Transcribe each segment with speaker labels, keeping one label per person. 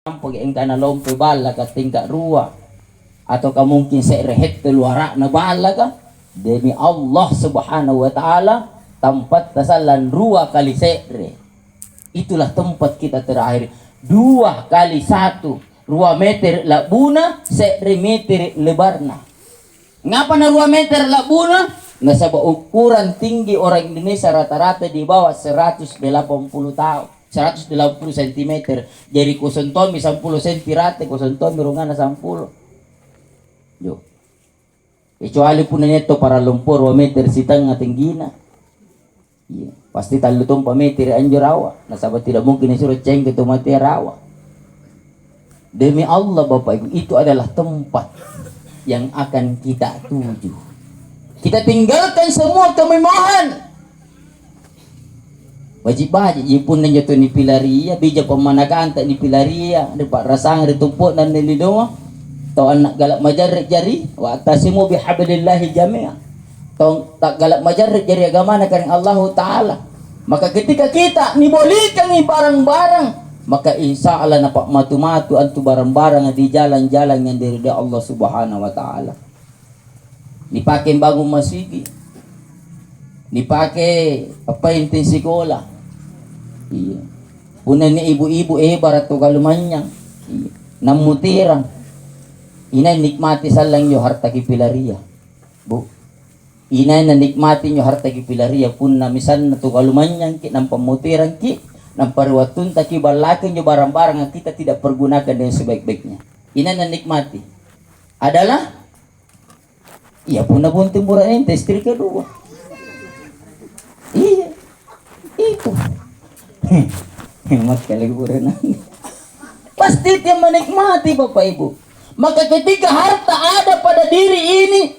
Speaker 1: pag ka na lompe bala ka tingka ruwa atau ka mungkin sa rehet luara na bala ka demi Allah subhanahu wa ta'ala tempat tasalan ruwa kali sekre, itulah tempat kita terakhir 2 kali 1 2 meter labuna sekre meter lebarna. Ngapa na 2 meter labuna? Nasaba ukuran tinggi orang Indonesia rata-rata di bawah 180 tahun 180 cm. Jadi kusentomi 10 cm rate kusentomi rungana 10. Yo. Kecuali pun neto para lumpur 2 meter sitang tinggina. Iya, pasti talu tumpa meter anjur rawa. Nasaba tidak mungkin disuruh cengke tu mati rawa. Demi Allah Bapak Ibu, itu adalah tempat yang akan kita tuju. Kita tinggalkan semua kemewahan. Wajib-wajib jipun nan jatuh ni pilaria bija pemanakan tak ni pilaria depak rasang ditumpuk dan nilidoa tau anak galak majarrik jari wa tasimu bihablillahi jami'a tau tak galak majarrik jari agama kan Allah Ta'ala. Maka ketika kita nibolikan ni barang-barang, maka insya Allah napak matu-matu antu barang-barang di jalan-jalan yang dari Allah Subhanahu Wa Ta'ala. Dipakai bangun masjid, dipakai apa intensi sekolah. Iya. Punan ni ibu-ibu barat tu kalumanya. Iya. Namutirang. Inay nikmati salang yo harta ki pilaria. Bu. Inay na nikmati nyo harta ki pilaria pun na misan na tu kalumanya ki nang pamutiran ki nang parwatun ta ki balakin yo barang-barang yang kita tidak pergunakan dengan sebaik-baiknya. Inay na nikmati. Adalah iya pun na bunting murah ente istri kedua. Iya. Itu. Hemat kali kurang. Pasti dia menikmati Bapak Ibu. Maka ketika harta ada pada diri ini,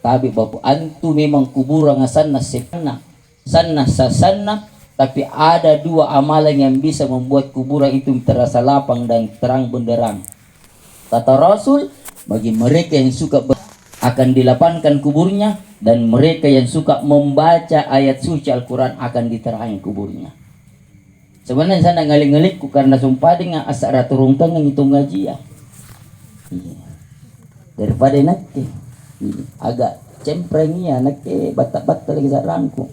Speaker 1: tapi Bapak antu memang kuburan sana sepana, sana sasana, tapi ada 2 amalan yang bisa membuat kuburan itu terasa lapang dan terang benderang. Kata Rasul, bagi mereka yang suka akan dilapangkan kuburnya, dan mereka yang suka membaca ayat suci Al-Quran akan diterangi kuburnya. Sebenarnya saya ngali-ngaliku karena sumpah dengan asara turung tangan itu ngaji ya. Iya. Daripada nake agak cemprengnya nake batak-batak lagi sarangku.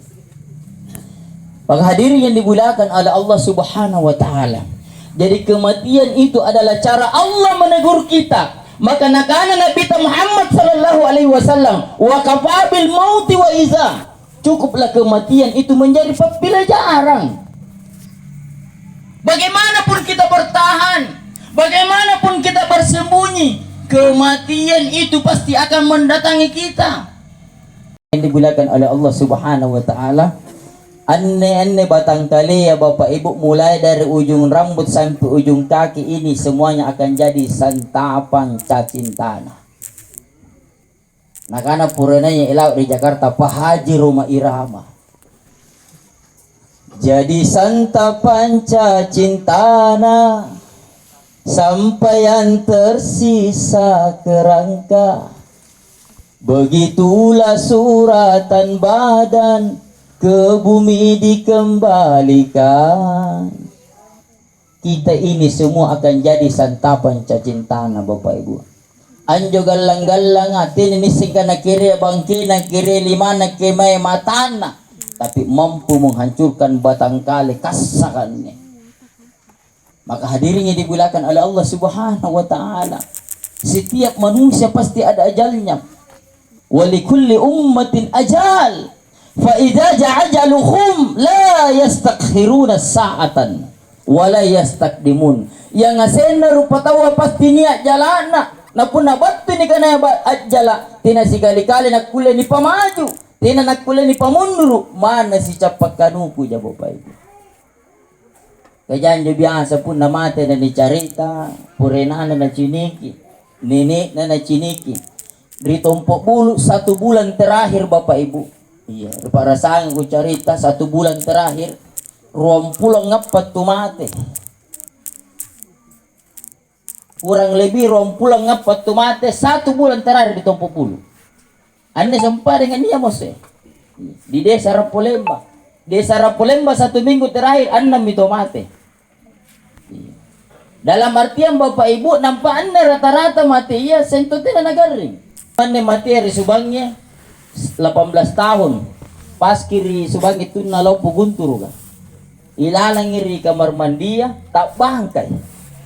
Speaker 1: Para hadirin yang dimuliakan oleh Allah Subhanahu wa Ta'ala. Jadi kematian itu adalah cara Allah menegur kita. Maka nakana Nabi Muhammad sallallahu alaihi wasallam wa kafabil mauti wa iza. Cukuplah kematian itu menjadi pembelajaran. Bagaimanapun kita bertahan, bagaimanapun kita bersembunyi, kematian itu pasti akan mendatangi kita. Yang dimuliakan oleh Allah Subhanahu wa Ta'ala, anne batang tali ya Bapak Ibu, mulai dari ujung rambut sampai ujung kaki ini semuanya akan jadi santapan cacing tanah. Nah karena purananya ilau di Jakarta Pak Haji Rumah Irama. Jadi santapan cacing tanah sampai yang tersisa kerangka. Begitulah suratan badan ke bumi dikembalikan. Kita ini semua akan jadi santapan cacing tanah Bapak Ibu. Anjo galang-galang hati ini singkana kiri bangkina kiri limana kemai matana, tapi mampu menghancurkan batang kali kasakannya. Maka hadirin yang dimuliakan oleh Allah Subhanahu wa Ta'ala, setiap manusia pasti ada ajalnya. Walikulli ummatin ajal. Fa'idha ja'ajaluhum la yastakhiruna sa'atan wala yastakdimun. Yang ngasena rupa tawa pasti niat jalana na pun nabatu ni kana ajala tina sikali-kali nakule ni pamaju tina nakule ni pamunduru mana si capak kanuku ja Bapak Ibu. Kajan biasa pun namate na ni carita purenana na ciniki nenek na ciniki ditompok bulu 1 bulan terakhir Bapak Ibu. Iya, para sang ku cerita 1 bulan terakhir 20 ngapat tu mate. Kurang lebih 20 ngapat tu mate 1 bulan terakhir di Tompo Bulu. Anda sempat dengan dia mose. Di desa Rapolemba. Desa Rapolemba 1 minggu terakhir 6 itu mate. Dalam artian Bapak Ibu, nampaknya rata-rata mati iya sentuh tidak nagaring. Mana mati hari subangnya 18 tahun. Pas kiri subang itu nalau puguntur kan. Ilalang iri kamar mandi ya, tak bangkai.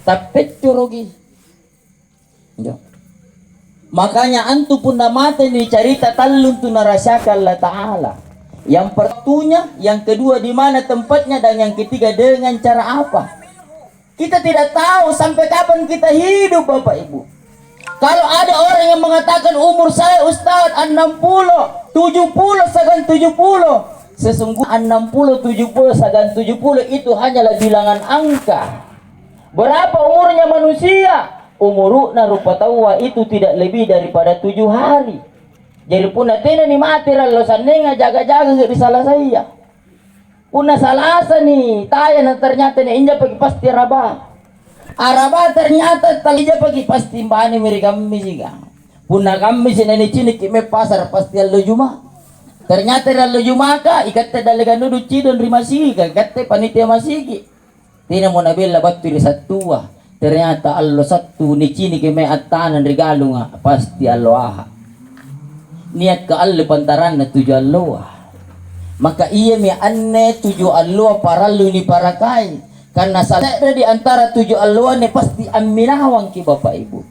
Speaker 1: Tak pecurogi. Makanya antu pun mati ni cerita talun tu narasakan Allah Ta'ala. Yang pertunya, yang kedua di mana tempatnya, dan yang ketiga dengan cara apa. Kita tidak tahu sampai kapan kita hidup Bapak Ibu. Kalau ada orang yang mengatakan umur saya Ustaz 60, 70, segan 70. Sesungguhnya 60, 70, segan 70 itu hanyalah bilangan angka. Berapa umurnya manusia? Umuruna rupa tawa itu tidak lebih daripada 7 hari. Jadi pun tena ni mati lo sanenga jaga-jaga nggak bisa saya. Puna salasa nih, taya na ternyata nih inja pagi pasti araba. Araba ternyata talija pagi pasti mbani meri kami sih kan. Puna kami sih nani cini kime pasar pasti allo juma. Ternyata allo juma ka ikatte dalegan nudu cidon rimasi ka ikatte panitia masigi. Tina mo nabella batu di satua. Ternyata allo satu ni cini kime atanan regalo nga pasti allo aha. Niat ka allo pantaran na tujuh allo ah. Maka iya mi anne 7 alua para luni para kain karena salah di antara 7 alua ni pasti aminawang ki Bapak Ibu.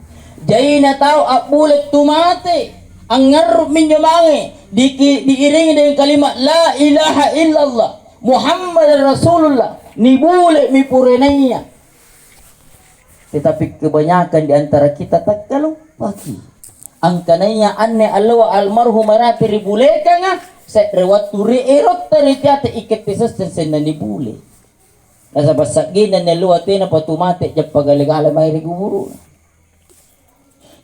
Speaker 1: Jadi na tahu abulet tumate ang ngarup minyamangi diiringi dengan kalimat la ilaha illallah Muhammad Rasulullah ni bule mi purenanya. Tetapi kebanyakan di antara kita tak lupa ki. Ang kananya anne alwa almarhum marati ribuleka nga sa rewat turi erot teritiate iket pisas sen ni bule. Nasa basagin na luwate na patumate jap pagaligala may riguburo.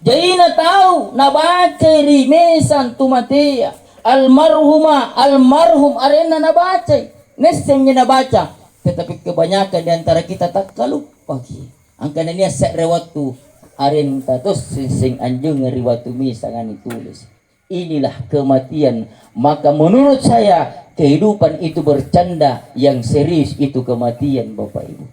Speaker 1: Jadi na tao na baca rimesan tumatea almarhum arena na baca nesengnya na baca. Tetapi kebanyakan di antara kita tak kalupa ki. Ang kananya sa rewat tu aren tatos sing anjung riwatu misa ngani tulis. Inilah kematian. Maka menurut saya kehidupan itu bercanda, yang serius itu kematian Bapak Ibu.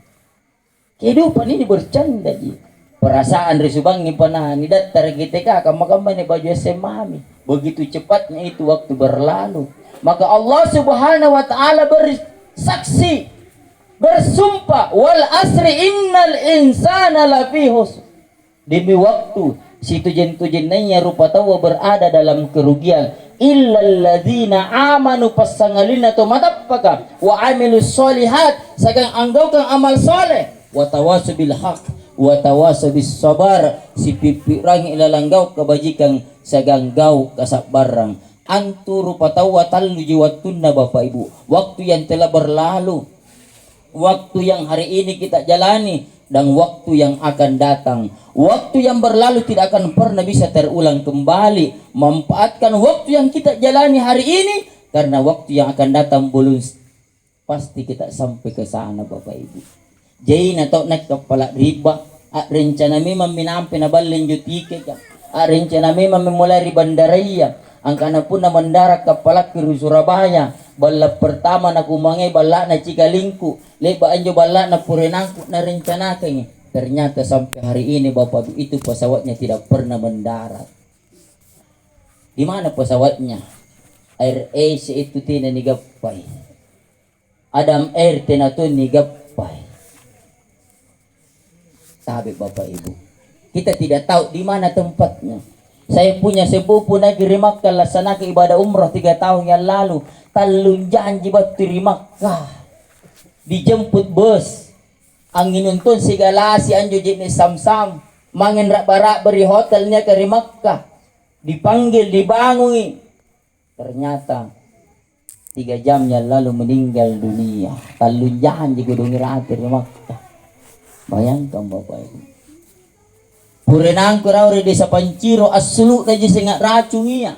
Speaker 1: Kehidupan ini bercanda ji. Perasaan risubangi panahan ni datar GTK kamar-kamar ni baju SMA. Begitu cepatnya itu waktu berlalu. Maka Allah Subhanahu wa taala bersaksi, bersumpah wal asri innal insana lafi khusr. Demi waktu si tujen-tujennya rupa tawa berada dalam kerugian illalladzina amanu pasangalina to matappaka wa amilus solihat sagang anggau kang amal soleh wa tawasaw bil haq wa tawasaw bis sabar si pipirang ilalanggau kebajikan sagang gau kasabarang antu rupa tawa tallu jiwatunna Bapak Ibu, waktu yang telah berlalu, waktu yang hari ini kita jalani dan waktu yang akan datang. Waktu yang berlalu tidak akan pernah bisa terulang kembali. Manfaatkan waktu yang kita jalani hari ini, karena waktu yang akan datang belum pasti kita sampai ke sana Bapak Ibu. Jadi nato nak kepala riba, rencana memang minampi na balin jutike ka. Rencana memang memulai di bandaraya. Angkana pun na mandara kepala ke Surabaya. Balap pertama na kumangai balak na Cigalingku. Leba anjo balak na Purenangku na rencana kanya. Ternyata sampai hari ini Bapak itu pesawatnya tidak pernah mendarat. Di mana pesawatnya? Air Asia itu tina nigapai. Adam Air tina tu nigapai. Sabi Bapak Ibu, kita tidak tahu di mana tempatnya. Saya punya sepupu negeri Makkah laksanakan ibadah umrah 3 tahun yang lalu. Talun janji batu di Makkah. Dijemput bus. Angin untun segala si anjo jenis sam-sam. Mangin rak-barak beri hotelnya ke Makkah. Dipanggil, dibangui. Ternyata 3 jam yang lalu meninggal dunia. Talun janji gudungi rati di Makkah. Bayangkan Bapak Ibu. Purenang kurang di desa Panciro asulu aja sengat racunnya.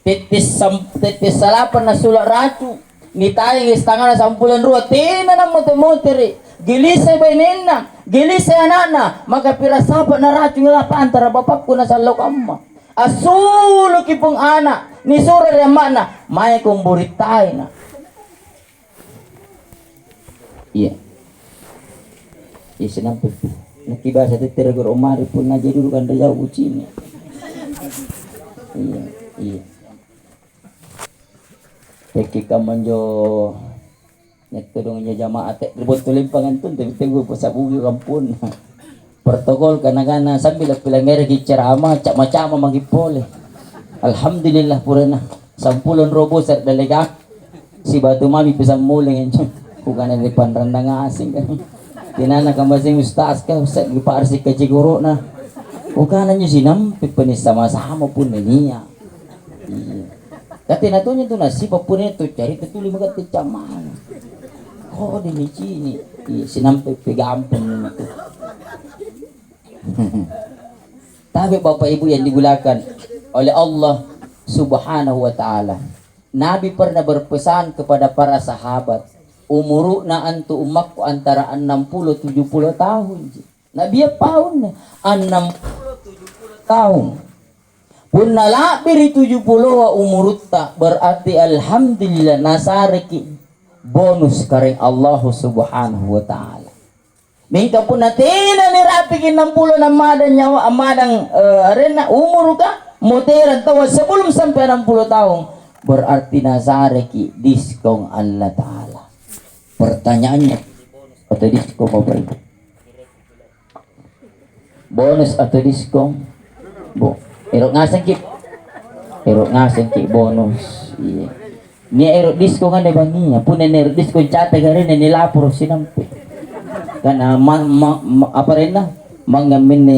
Speaker 1: Tetes salapan na sulak racu. Ni tayang istangan na sampulan ruwa. Tina na mote-mote. Gilisay ba nena? Gilisay anana. Maka pira sapat na racu nga pa antara bapak ko na sa lokama. Asulo kipong anak. Ni sura rin mana. Maya kong buritay na. Iya. Sinampi nakibasa ti tiragur umari pun na jadi kan jauh ucini. Iya, iya. Teki kamanjo nyetudong nya jamaah teh ribut tulimpangan tun tapi tunggu pasabugi kampun. Protokol kana-kana sambil pilangere ki ceramah cak macam magipole. Alhamdulillah purana 10 robo sa delega si batu mami bisa muling bukan di panrandang asing kan. Tinana kambasing ustaz ka sa giparsi ka siguro na. Bukan nyo sinampi panis sama-sama pun niya. Iya. Kati natunya tu nasi papun itu cari tetuli magati caman. Oh di sini sinampi pegampun itu. Tapi Bapak Ibu yang digunakan oleh Allah Subhanahu wa taala. Nabi pernah berpesan kepada para sahabat, umuruna antu umakku antara 60-70 tahun. Nabi ya paun 60-70 tahun. Punna labiri 70 wa umurutta berarti alhamdulillah nasareki bonus kareng Allah Subhanahu wa taala. Minta pun natina ni rapikin 60 na madan nyawa amadang arena umur ka moteran tawa sebelum sampai 60 tahun berarti nazareki diskon Allah taala. Pertanyaannya atau diskon Bapak Ibu? Bonus atau diskon? Erok ngasen ki bonus. Iya. Ni erok diskon kan banginya pun erok diskon cata garin ni lapor sinampi. Karena apa rena mangamin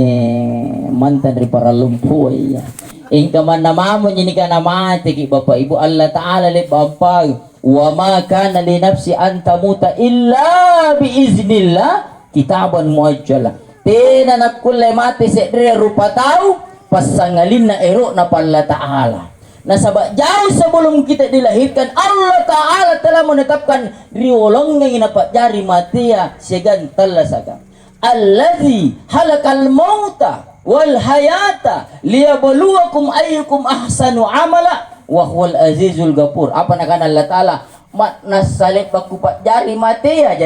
Speaker 1: mantan dari para lumpuh ya. Ingka mana mamu ini kana mati ki Bapak Ibu Allah taala le bapak wa ma kana li nafsi an tamuta illa bi iznillah kitaban muajjala. Tena nakulle mati sedre rupa tahu pasangalin na ero na Allah taala. Nasabak jauh sebelum kita dilahirkan Allah Ta'ala telah menetapkan riolong yang inapak jari matia segan telah saga allazi halakal mauta wal hayata liyabluwakum ayyukum ahsanu amala wa huwal azizul ghafur. Apa nak Allah Ta'ala nasalip bakupat jari matia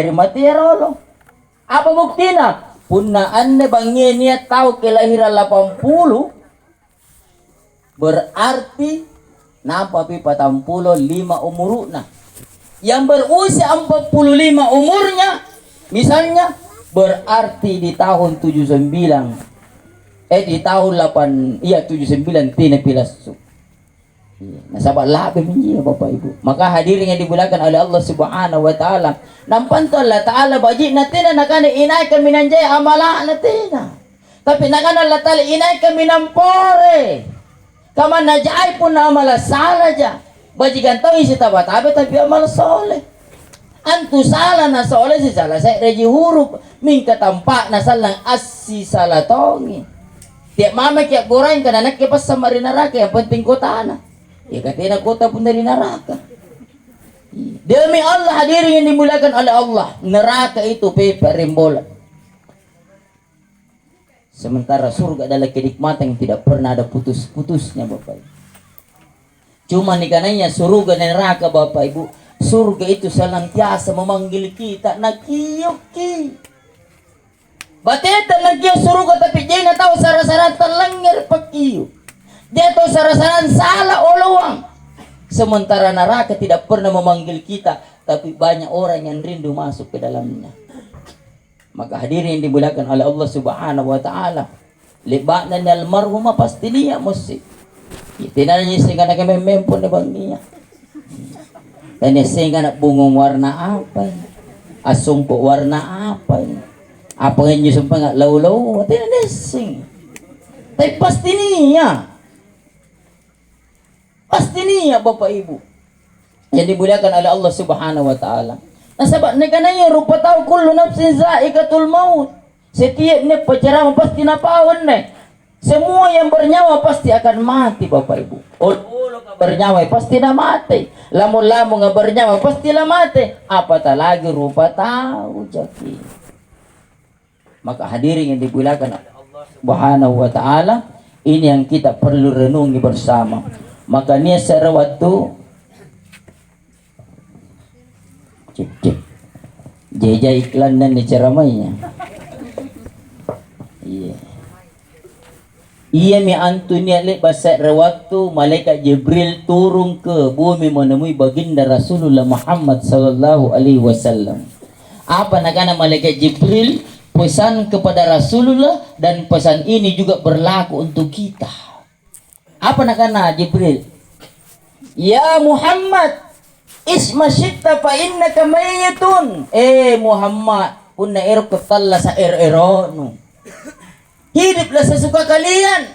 Speaker 1: rolong. Apa buktina? Punna anne bangnya niat tahu kelahiran 80 berarti napa pi 45 umurna. Yang berusia 45 umurnya misalnya berarti di tahun 79 di tahun 79 tina pilas. Nah sahabat labe menjia Bapak Ibu. Maka hadirin yang dimulakan oleh Allah Subhanahu wa taala. Nampan to Allah taala baji natina nakana inaikan minanjay amala natina. Tapi nakana Allah taala inaikan minampore. Kaman najai pun amala salah aja. Bajikan tahu isi tabat tapi amal soleh. Antu salah na soleh si salah saya reji huruf mingka tampak na salang asi salah tongi. Tiap mama kiak goreng kan anak kipas sama di neraka yang penting kota anak. Ya katanya kota pun dari neraka. Demi Allah hadirin yang dimulakan oleh Allah, neraka itu pepe rembola. Sementara surga adalah kenikmatan yang tidak pernah ada putus-putusnya Bapak Ibu. Cuma nikananya surga dan neraka Bapak Ibu. Surga itu senantiasa memanggil kita nakiyuki. Bateta nakiyo surga tapi dia na tahu sarasaran telengir pakiyo. Dia tahu sarasaran salah oluang. Sementara neraka tidak pernah memanggil kita, tapi banyak orang yang rindu masuk ke dalamnya. Maka hadirin yang dimuliakan oleh Allah Subhanahu wa taala, libatna nal marhuma pasti dia musik. Itinanya sehingga nak memempun na bangiya. Dan sehingga nak bungong warna apa? Asungko warna apa? Apa yang nyusumpang law-law? Tinanya sing. Tapi pasti niya. Pasti niya Bapak Ibu. Yang dimuliakan oleh Allah Subhanahu wa taala. Nasabak nekananya rupa tahu kullu nafsin za'iqatul maut. Setiap ne pencerama pasti napawan ne. Semua yang bernyawa pasti akan mati Bapak Ibu. Ulu bernyawa pasti na mati. Lamu-lamu nga bernyawa pasti na mati. Apatah lagi rupa tahu jaki. Maka hadirin yang dimuliakan Allah Subhanahu wa taala, ini yang kita perlu renungi bersama. Maka niya sarawatu cek jeja iklan dan ceramahnya Iya. Iya mi antunia le basa waktu malaikat Jibril turun ke bumi menemui baginda Rasulullah Muhammad sallallahu alaihi wasallam. Apa nakana malaikat Jibril pesan kepada Rasulullah, dan pesan ini juga berlaku untuk kita. Apa nakana Jibril? Ya Muhammad, isma syitta fa innaka mayyitun. Muhammad, punna erok talla sa eronu. Hiduplah sesuka kalian.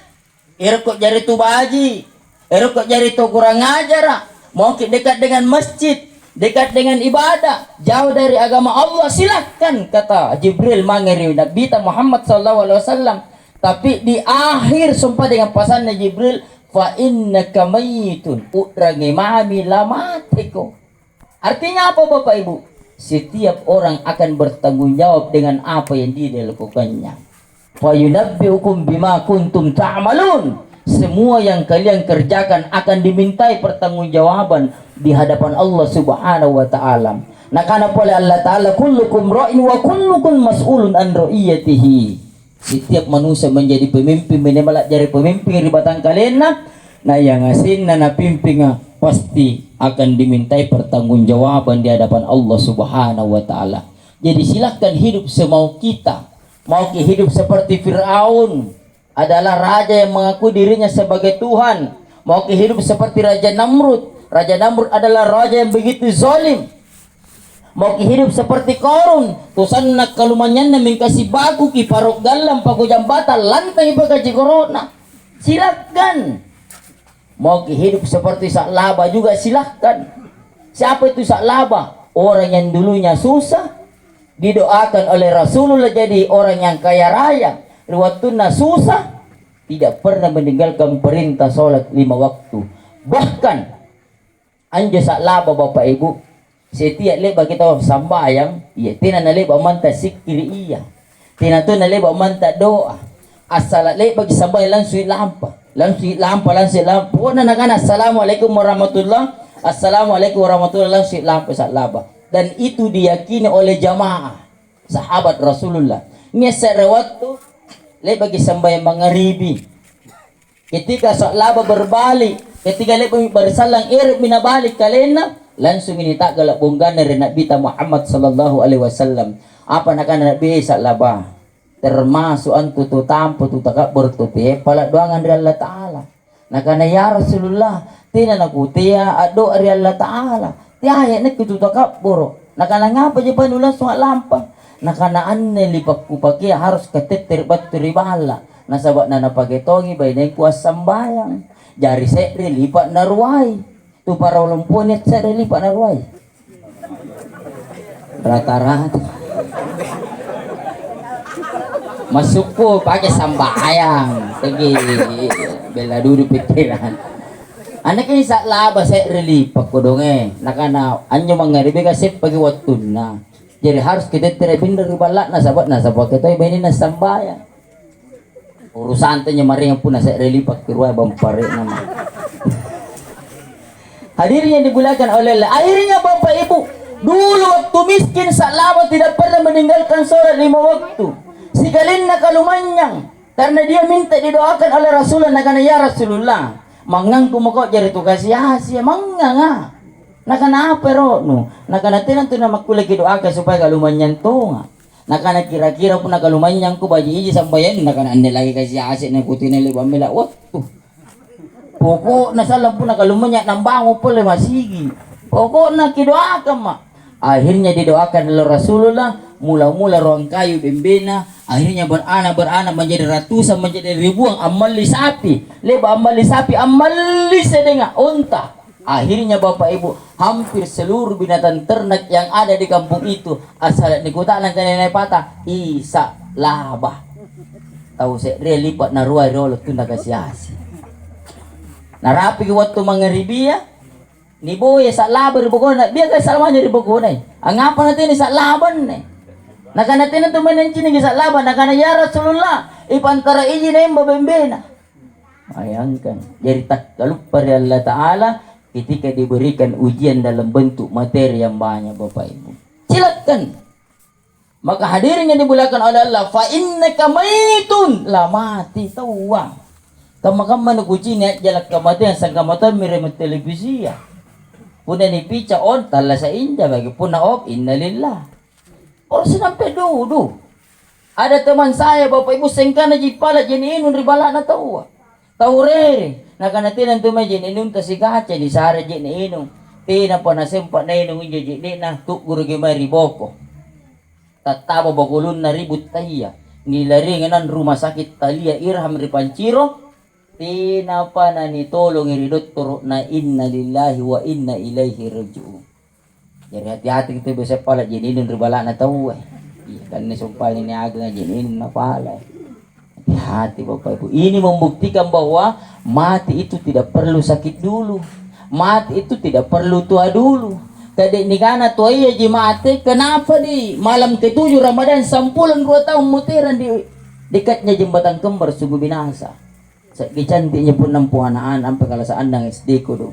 Speaker 1: Erok jari tu baji, erok jari tu kurang ajar. Mau dekat dengan masjid, dekat dengan ibadah, jauh dari agama Allah, silakan, kata Jibril mangeri Nabi Muhammad SAW. Tapi di akhir sumpah dengan pasannya Jibril, fa innaka mayyitun, udrangi mami lamatiko. Artinya apa Bapak Ibu? Setiap orang akan bertanggung jawab dengan apa yang dia lakukannya. Fa yunabbiukum bima kuntum ta'malun. Semua yang kalian kerjakan akan dimintai pertanggungjawaban di hadapan Allah Subhanahu wa taala. Nakana pula Allah taala, kullukum ra'in wa kullukum mas'ulun an ra'iyatihi. Setiap manusia menjadi pemimpin, minimal jadi pemimpin di batang kalian nah yang asin na pimpin pasti akan dimintai pertanggungjawaban di hadapan Allah Subhanahu wa taala. Jadi silakan hidup semau kita. Mau hidup seperti Fir'aun, adalah raja yang mengaku dirinya sebagai Tuhan. Mau hidup seperti Raja Namrud. Raja Namrud adalah raja yang begitu zalim. Mau hidup seperti Korun, tusan nak kalumanyan na mingkasi baku ki parok galam paku jambatan lantai bagaji corona. Silakan. Mau hidup seperti Sa'laba juga silakan. Siapa itu Sa'laba? Orang yang dulunya susah, didoakan oleh Rasulullah jadi orang yang kaya raya. Waktunya susah, tidak pernah meninggalkan perintah sholat 5 waktu. Bahkan anja Sa'laba Bapak Ibu, setiap leba kita sambayang, iya tina na leba manta sikir iya, tina tu na leba manta doa. Asal leba sambayang langsung lampa. Puna nakana assalamualaikum warahmatullah, assalamualaikum warahmatullah, langsung lampa Sa'laba. Dan itu diyakini oleh jamaah sahabat Rasulullah. Ngeser waktu lebagi sampai mangaribi. Ketika Sa'laba berbalik, ketika lebagi bersalang binabalik kalena, langsung ini tak galak bonggan dari Nabi Muhammad sallallahu alaihi wasallam. Apa nakana Nabi Sa'laba? Termasuk antu tu tampu tu takak bertuti pala doangan dari Allah Ta'ala. Nakana ya Rasulullah, tina nakutia ado dari Allah Ta'ala. Tiaya nak itu takak boro. Nakana ngapa je panulah soal lampa. Nakana anne lipak kupaki harus keteter batu ribala. Nasabak nana pagetongi bainai kuas sambayang. Jari sekre lipat narwai. Tu para ulumpunit sekre lipat narwai. Rata-rata. Masuk po pakai sambayang. Tegi bela dulu pikiran. Anak ini Sa'laba saya relipak ko dong nakana anyo mangaribi kasi pagi waktu na. Jadi harus kita terapin dari balak na sabat kita ibinin na sambayan. Urusan tanya maring pun saya relipak kirwa bampare nama. Hadirnya dibulakan oleh Allah. Akhirnya Bapak Ibu, dulu waktu miskin Sa'laba tidak pernah meninggalkan sholat 5 waktu. Sikalin na kalumanyang karena dia minta didoakan oleh Rasulullah. Nakana ya Rasulullah, mangang kumako jari tugas sia mangang nakana apa no nakana tinan tu nama kulagi doakan supaya kalumanyan to nakana kira-kira pun nakalumanyan ko baji iji sambayan nakana ande lagi kasi asik na kutina liba mila waktu pokok nasalam pun nakalumanyan nambango pole masigi pokok na kidoakan ma. Akhirnya didoakan oleh Rasulullah, mula-mula ruang kayu bembena, akhirnya beranak menjadi ratusan, menjadi ribuan, amali sapi, leba amali sapi, amali sedenga unta. Akhirnya Bapak Ibu, hampir seluruh binatang ternak yang ada di kampung itu asal di kota nang kanenai patah Sa'laba. Tahu saya dia lipat naruai rolot tunda kasiasi. Narapi waktu mangeribia ni boy Sa'laba ribogona biar ka salamanya ribogona ang apa natin ni Sa'laba nakana natin tu menencin ni Sa'laba nakana ya Rasulullah ipantara ini na yung babembena. Bayangkan jadi tak lupa dari Allah Ta'ala ketika diberikan ujian dalam bentuk materi yang banyak Bapak Ibu. Silakan Maka hadirin yang dimuliakan oleh Allah, fa innaka maitun, la mati tawa. Kama naguji niat jalak kematian sang kamatan mirem televisi ya. Puna ni picha on tala sa inja bagi puna op innalillah. Orang sampai dulu. Ada teman saya bapak ibu sengkana jipala jeni inun ribala na tawa. Tahu rere, nakanatinan tumay jeni inun tasikacha di sara jeni inun. Tina pa na sempa na inun inja jeni na tuk guru gimay riboko. Tataba bakulun na ribut taya nilaringanan rumah sakit talia irham ripanciro tina pa na nitolong iridotoro na inna lillahi wa inna ilaihi raji'un. Jadi hati-hati kita bisa pala jinin ribala na tahu iya kan ni sumpah ni aga jinin na pala. Hati-hati bapak ibu, ini membuktikan bahwa mati itu tidak perlu sakit dulu, mati itu tidak perlu tua dulu. Tadi ni kana tua iya jemate, kenapa di malam ke-7 Ramadan 10 tahun mutiran di dekatnya jembatan kembar sungguh binasa. Cantiknya pun 60 anak sampai kalau seandang SD ko do.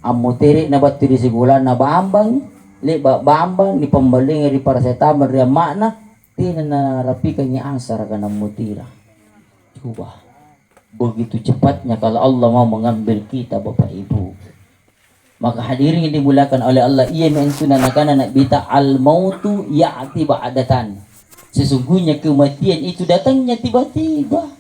Speaker 1: Amutiri na batu di sigulan na bambang, li bambang ni pembaling ri paracetamol ri makna tina na rapikan niya asar kana mutira. Coba begitu cepatnya kalau Allah mau mengambil kita Bapak Ibu. Maka hadirin yang dimulakan oleh Allah, ia mensunan akan anak bita al-mautu ya'ti ba'datan. Sesungguhnya kematian itu datangnya tiba-tiba.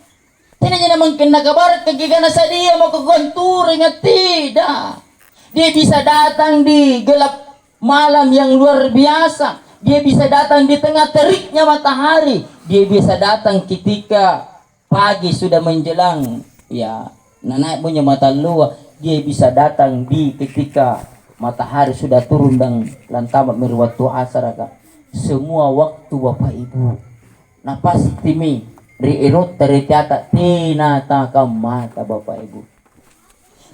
Speaker 1: Tidak naman kinakabarat kagigana sa dia makagonturing at tidak. Dia bisa datang di gelap malam yang luar biasa. Dia bisa datang di tengah teriknya matahari. Dia bisa datang ketika pagi sudah menjelang ya naik punya mata luar. Dia bisa datang di ketika matahari sudah turun dan lantamat mirwatu asaraka. Semua waktu Bapak Ibu. Nah pasti mi riirut teritiata tinata mata Bapak Ibu.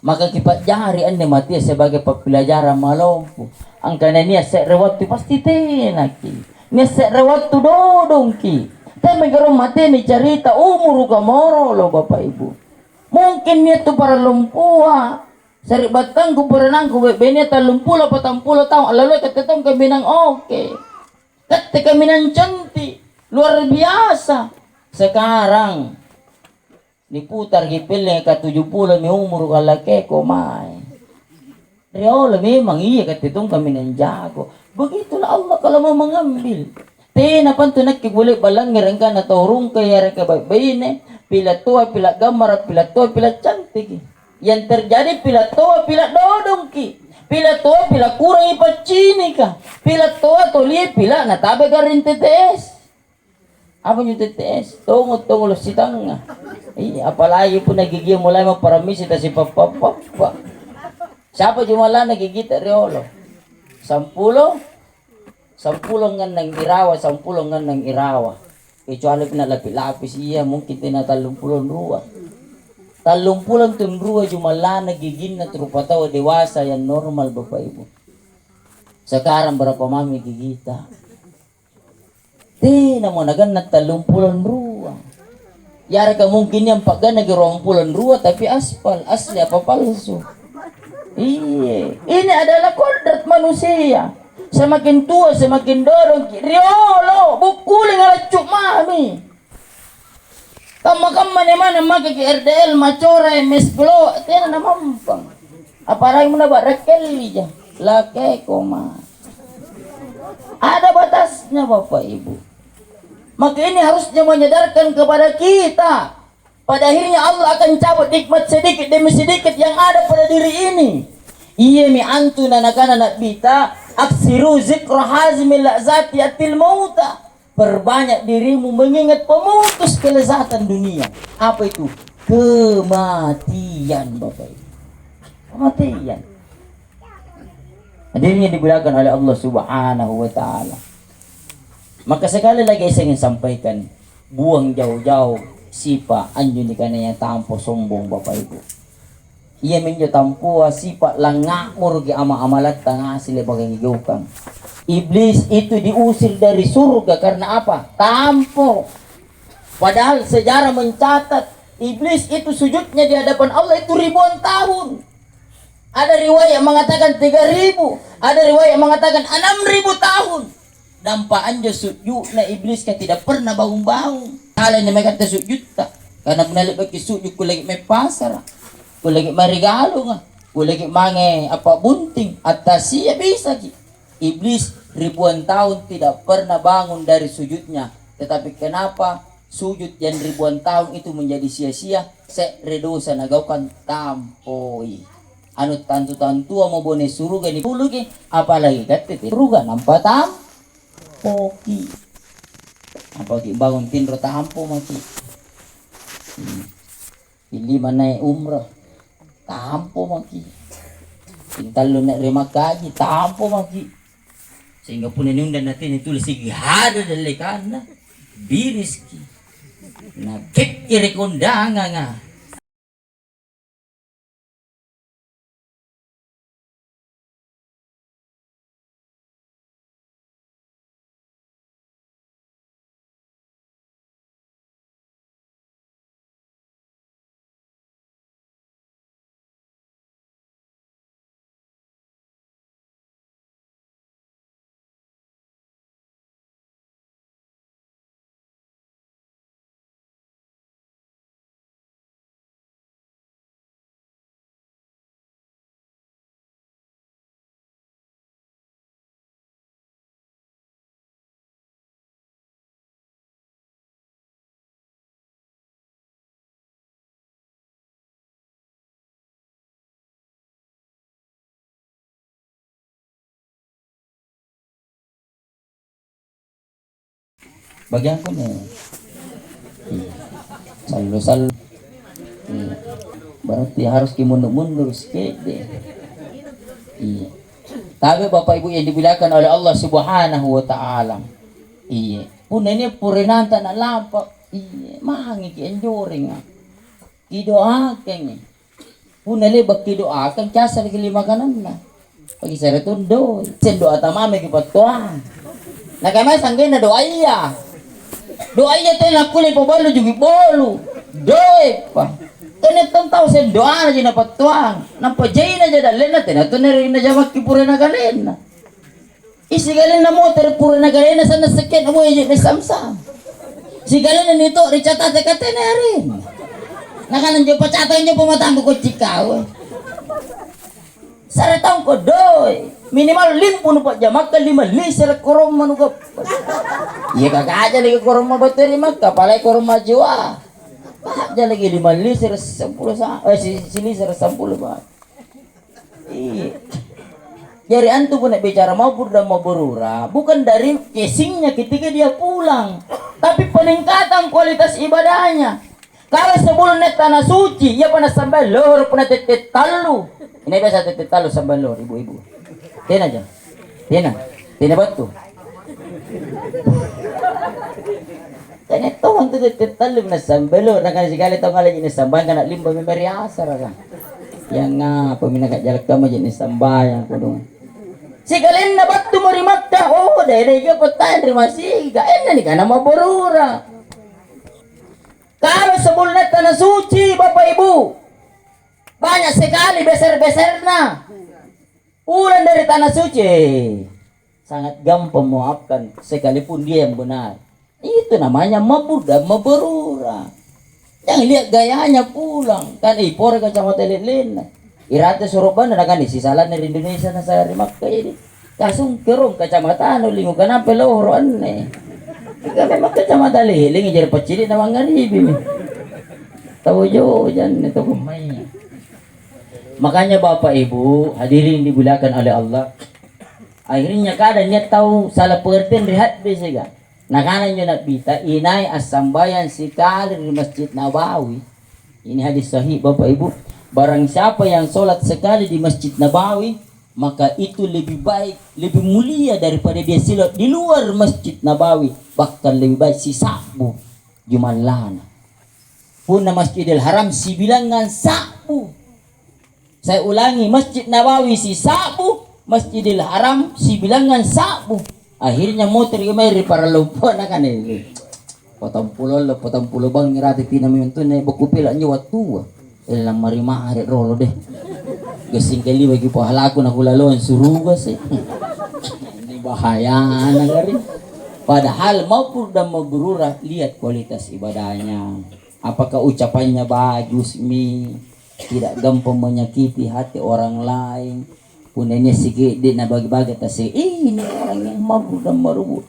Speaker 1: Maka kipat jari anda mati sebagai pembelajaran malompu. Angkana niya sa rewatu pasti tinaki. Niya sa rewatu dodongki. Tapi kalau mati ni cerita umur kamoro lo Bapak Ibu. Mungkin niya tu para lumpuha. Sari batang ko berenang ko benya talumpula 40 tahun. Lalu katetong kami nang oke. Kate kami nang cantik. Luar biasa. Sekarang diputar gipilnya ka 70 mi umur kalake ko mai. Riola memang iya katetong kami nang jago. Begitulah Allah kalau mau mengambil. Tina panto nakibuli balangir ang ka natorong kaya ka babayine. Pila tua, pila gambar, pila tua, pila cantik. Yang terjadi pila tua, pila dodong ki. Pila tua, pila kurang ipacini ka. Pila tua, toli, pila natabe garin TTS. Apa yung TTS? Tungo lo sitang. Apalagi po nagiging mulai maparamisi ta si papa. Siapa jumala nagigita riolo? 10 nga nang irawa, 10 nga nang irawa. Kecuali pinalapi-lapis iya mungkin tinatalumpulon ruwa. Talumpulan tunruwa jumala nagiging na trupatawa dewasa yan normal Bapak Ibu. Sekarang berapa mami gigita? Tina mo nagan na talumpulan ruwa. Yara ka mungkin yan pagka nagirongpulan ruwa tapi aspal, asli apa palsu. Iya, ini adalah kodrat manusia. Semakin tua, semakin dorong. Riolo, bukuling alacuk mami. Kama mana maki RDL, Macora, MS Glow. Tiada na mampang. Apalagi mo na ba? Rakeli dyan. Laki koma. Ada batasnya Bapak Ibu. Maka ini harusnya menyadarkan kepada kita. Pada akhirnya Allah akan cabut nikmat sedikit demi sedikit yang ada pada diri ini. Iya mi antu anak-anak bita. Aksiru zikra hazmil lazati atil mauta. Perbanyak dirimu mengingat pemutus kelezatan dunia. Apa itu? Kematian Bapak Ibu. Kematian. Hadirin yang dimuliakan oleh Allah Subhanahu wa taala. Maka sekali lagi saya ingin sampaikan, buang jauh-jauh sipa anyo ni kanaya tampo sombong Bapak Ibu. Ia menjo tampo sipa langamur gi ama-amalat tanga sila bagayugam. Iblis itu diusir dari surga karena apa? Tampo. Padahal sejarah mencatat iblis itu sujudnya di hadapan Allah itu ribuan tahun. Ada riwayat mengatakan 3.000, ada riwayat mengatakan 6.000 tahun. dampaan jo sujud na iblis ka tidak pernah bangun-bangun. Kala na may kata sujud ta. Karena benalik bagi sujud ko lagi may pasar. Ko lagi may regalo nga. Ko lagi mange apa bunting. Atas siya bisa ki. Iblis ribuan tahun tidak pernah bangun dari sujudnya. Tetapi kenapa sujud yang ribuan tahun itu menjadi sia-sia? Se redosa nagaukan tampoi. Anu tantu-tantua mau bone suruga ni pulugi apalagi kate suruga nampak tampoki. Apa ki bangun tinro tampo maki. Ili mana umrah tampo maki. Tintalo na remakaji tampo maki. Sehingga pun niundan natin itulis sige hada dalekana biriski. Na kekire kondanga nga. Bagian ko na salo-salo berarti harus mundur-mundur sedikit deh. Iya. Tapi Bapak Ibu yang dimuliakan oleh Allah Subhanahu wa taala. Iya. Pun ini purinanta na lampak. Iya, mahangi ki enjoring. Kidoaken. Pun ini bak kidoaken casa lagi lima kanan na. Pagi saya tundo, sendo atamame ki patuan. Nakamay sanggay na doa iya. Doa iya tayo nakulay pa balo jugi bolo. Doe pa. Tayo tao sa doa na dyan na patuang. Nampajay na dyan dalin natin. Ito na rin na dyan makipura na galin na. Isigalin na mo, pero pura na galin na sa nasakyan. Amoy dyan na samsam. Sigalin na nito, richatate ka tayo na rin. Nakanan dyan pa chatay dyan pumatang ko chikaw. Saratang ko doy. Minimal 50 pa dyan. Maka 5 liser korong manugap. Iya kakak aja lagi korong mabateri maka. Palay korong majua. Aja lagi 5 liser 10 sa. Si liser 10 ba. Iya. Jadi antum pun nak bicara mau dan mau berura. Bukan dari casingnya ketika dia pulang. Tapi peningkatan kualitas ibadahnya. Kalau sebelum naik tanah suci. Ia pernah sampai lor. Pernah tetet talu. Ini biasa tetet talu sampai lor ibu-ibu. Tena aja. Tena batu. Tena tawang tu talu na sambalo na kan sigala taw ngala ni sambay kana limba mi meriasa ra. Yang nga paminagat jalak ka mo ni sambayan ko dong. Sigalin na batu mo rimatta oh dai ka patan rimasiga. Enna ni kana maborura. Kalau sebelum naik tanah suci Bapak Ibu. Banyak sekali beser-beser na. Ulan dari tanah suci sangat gampang memaafkan sekalipun dia yang benar. Itu namanya mabur dan maberura. Jangan lihat gayanya pulang kan ipor kacamata lilin. Irate suruban na kan sisalan dari Indonesia na sa Makkah ini. Kasung kerong kacamata no lingo kana pelohron eh. Kami kacamata liling jadi pecili na mga ribi. Tahu jo jan itu kumay. Makanya Bapak Ibu hadirin dimuliakan oleh Allah. Akhirnya kadang niat tahu salah pengertian rehat besiga. Nakanan nyo nabita inay asambayan sekali di Masjid Nabawi. Ini hadis sahih Bapak Ibu. Barang siapa yang sholat sekali di Masjid Nabawi, maka itu lebih baik, lebih mulia daripada dia sholat di luar Masjid Nabawi. Bahkan lebih baik si sabu jumalana. Puna Masjidil Haram si bilangan sabu. Saya ulangi, Masjid Nabawi si sabu, Masjidil Haram si bilangan sabu. Akhirnya motor kemarin para lupa na kan eh. Potong pulo bang nirati tinami itu na bakupila nyo watu. Elang marima hari rolo deh. Gasing kali bagi pahala aku nak ulalon suruh gas eh. Ini bahaya negari. Padahal maupun dan mabrurah, lihat kualitas ibadahnya. Apakah ucapannya bagus, tidak gampang menyakiti hati orang lain. Punanya sikit dia nak bagi-bagi tasih. Ini orang yang mabrur dan mabrur.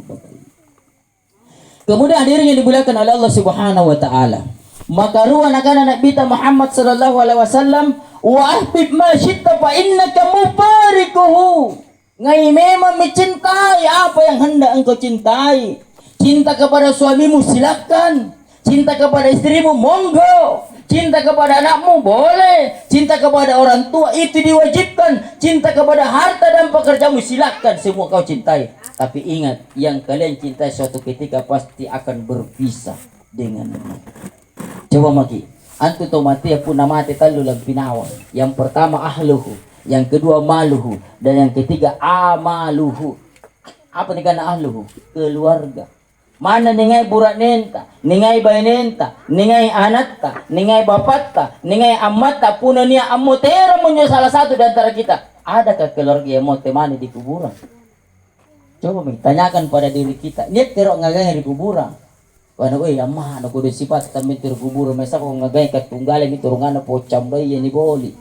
Speaker 1: Kemudian hadirin yang dimuliakan oleh Allah Subhanahu wa taala. Maka ruan akan Nabi kita Muhammad sallallahu alaihi wasallam, wa ahbib ma syi'ta fa innaka mufarikuhu. Ngai memang mencintai apa yang hendak engkau cintai. Cinta kepada suamimu silakan, cinta kepada istrimu monggo, cinta kepada anakmu boleh, cinta kepada orang tua itu diwajibkan, cinta kepada harta dan pekerjaanmu silakan, semua kau cintai. Tapi ingat, yang kalian cintai suatu ketika pasti akan berpisah denganmu. Coba maki, antu to mati pun mati talu lang pinawang. Yang pertama ahluhu, yang kedua maluhu, dan yang ketiga amaluhu. Apa nih kan ahluhu? Keluarga. Mana ningai burak nenta, ningai bay nenta, ningai anatta, ningai bapatta, ningai amatta, puna niya amotera mo salah satu di antara kita. Adakah keluarga yang mau temani di kuburan? Coba tanyakan pada diri kita. Niat terok ngagay di kuburan. Wano amah no kudu sifat kami ter kuburan masa ko ngagay katunggalan ni turungan po cambay yan ni boli.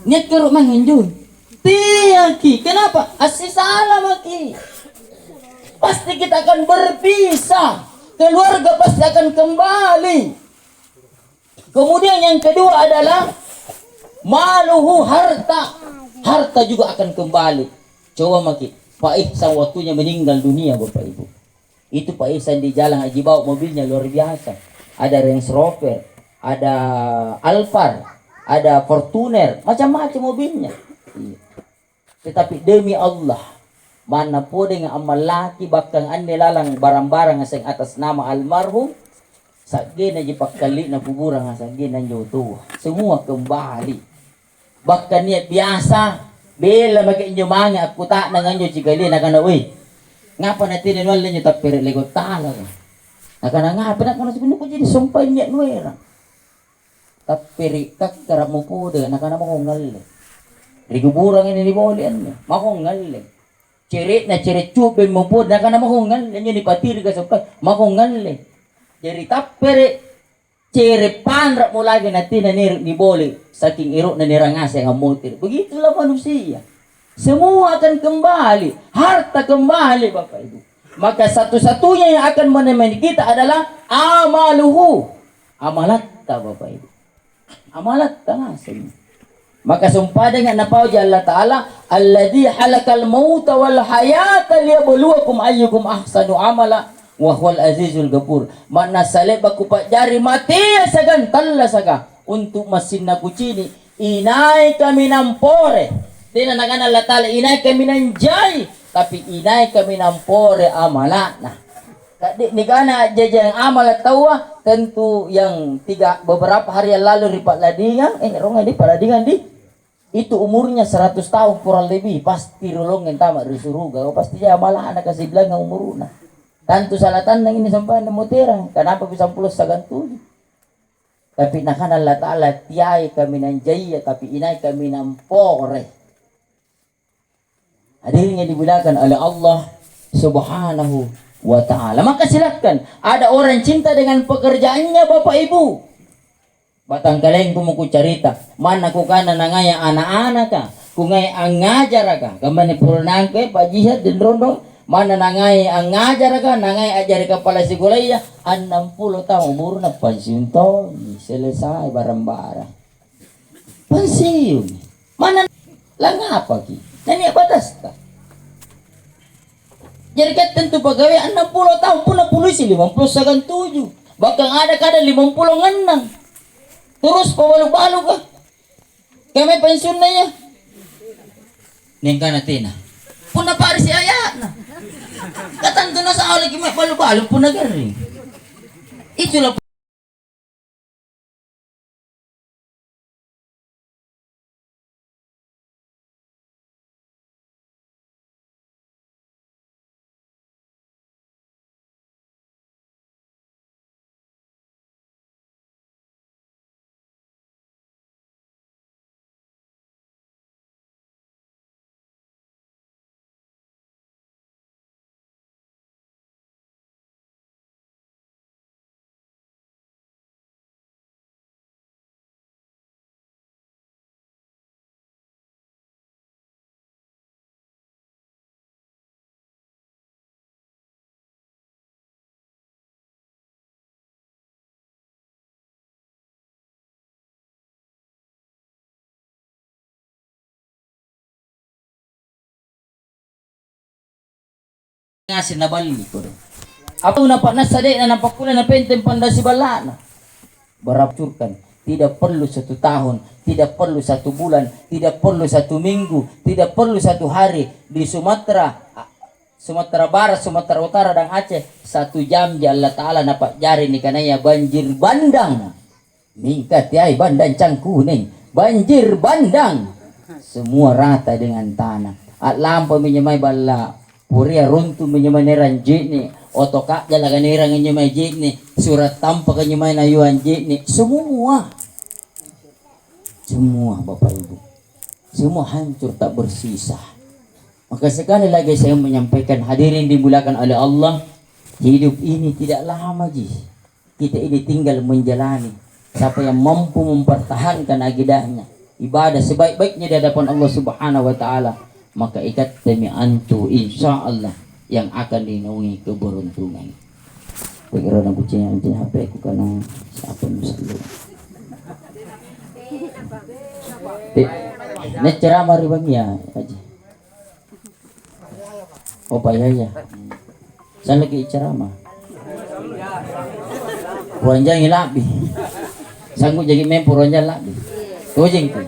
Speaker 1: Niat terok manginjun. Tiyaki, kenapa? Asisala maki. Pasti kita akan berpisah. Keluarga pasti akan kembali. Kemudian yang kedua adalah maluhu, harta. Harta juga akan kembali. Coba maki. Pak Ihsan waktunya meninggal dunia Bapak Ibu. Itu Pak Ihsan di jalan Haji bawa mobilnya luar biasa. Ada Range Rover, ada Alphard, ada Fortuner, macam-macam mobilnya. Tetapi demi Allah, mana po dengan amal laki bakang anilalang barang-barang asing atas nama almarhum, sagin na jipakali na kuburang sagin na jodoh. Semua kembali. Bahkan niat biasa, bila makin manga aku tak nanganyo cigali nakana uy. Ngapa natin wala nyo tapir lego tala. Nakana ngapa nakana sebenarnya ko jadi sumpah niat nuera. Tapir kakara mo po de nakana mo ngal. Riguburang ini dibolian mo. Makongal. Cirit na cirit chupin mo po nakana makongal. Yan ni patir ka sumpah makongal. Jadi tapir ciri panrak mo lagi natin na niboli saking irok na nirangasa ang amutir. Begitulah manusia. Semua akan kembali. Harta kembali Bapak Ibu. Maka satu-satunya yang akan menemani kita adalah amaluhu. Amalatta Bapak Ibu. Amalatta ngasih. Maka sumpah dengan napau Allah Ta'ala, alladhi halakal mauta wal hayata liyabluwakum ayyukum ahsanu amala wa huwal azizul ghafur. Mana salib aku pak jari mati sagan talla saga untuk masin na kucini inai kami nampore. Tina nagana Allah Ta'ala inai kami nanjay tapi inai kami nampore amala. Nah, nigana jajang amal tawa tentu yang beberapa hari yang lalu ripat ladingan ronga di paladingan di itu umurnya 100 tahun kurang lebih pasti rolongan tamat risuruga pasti ya malah anak kasih bilang umuruna tantu salatan nang ini sampai na mutera kenapa bisa pulos sagan tujuh tapi nakan Allah Ta'ala tiai kami nanjaya tapi inai kami nampore. Hadirin yang dimuliakan oleh Allah Subhanahu wa ta'ala. Maka silakan ada orang cinta dengan pekerjaannya Bapak Ibu. Batang kalian ku cerita mana ku kana nangaya anak-anak ka ku ngai ang ngajar ka gamane purunang ke Pak Jihad dan Rondo mana nangai ang ngajar ka nangai ajar kepala sekolah 60 tahun umur na pensiun to selesai barang-barang pensiun mana lang apa ki nani batas ka jadi kan tentu pegawai 60 tahun pun polisi 50 sagan 7 bahkan ada kada 50 ngenang terus pabalu-balu ka kami pensiun na ya neng ka natin na pun na pari si ayat na katanto na sa awal kami balu-balu pun na garing itulah nga sinabali ko. Apa na pa nasade na napakula na pentem panda si balana. Barapturkan, tidak perlu 1 tahun, tidak perlu 1 bulan, tidak perlu 1 minggu, tidak perlu 1 hari di Sumatera Barat, Sumatera Utara dan Aceh 1 jam di Allah Ta'ala napak jari ni kanaya banjir bandang. Mingkat yai bandang cangkuning, banjir bandang. Semua rata dengan tanah. At lampu menyemai bala, puria runtu menyemai neranjit ni. Otokak jalagan nirang menyemai jik ni. Surat tampak menyemai nayuan jik ni. Semua Bapak Ibu, semua hancur tak bersisa. Maka sekali lagi saya menyampaikan, hadirin dimulakan oleh Allah, hidup ini tidak lama ji. Kita ini tinggal menjalani. Siapa yang mampu mempertahankan akidahnya, ibadah sebaik-baiknya di hadapan Allah Subhanahu wa taala, maka ikat demi antu insyaallah yang akan dinaungi keberuntungan. Pengira na kucing yang HP ko kana siapa muslim. Ini ceramah ribanya aja. Oh ya. Saya lagi ceramah. Puranjang ilabi. Sanggup jadi mempo puranjang labi. Tojeng tu.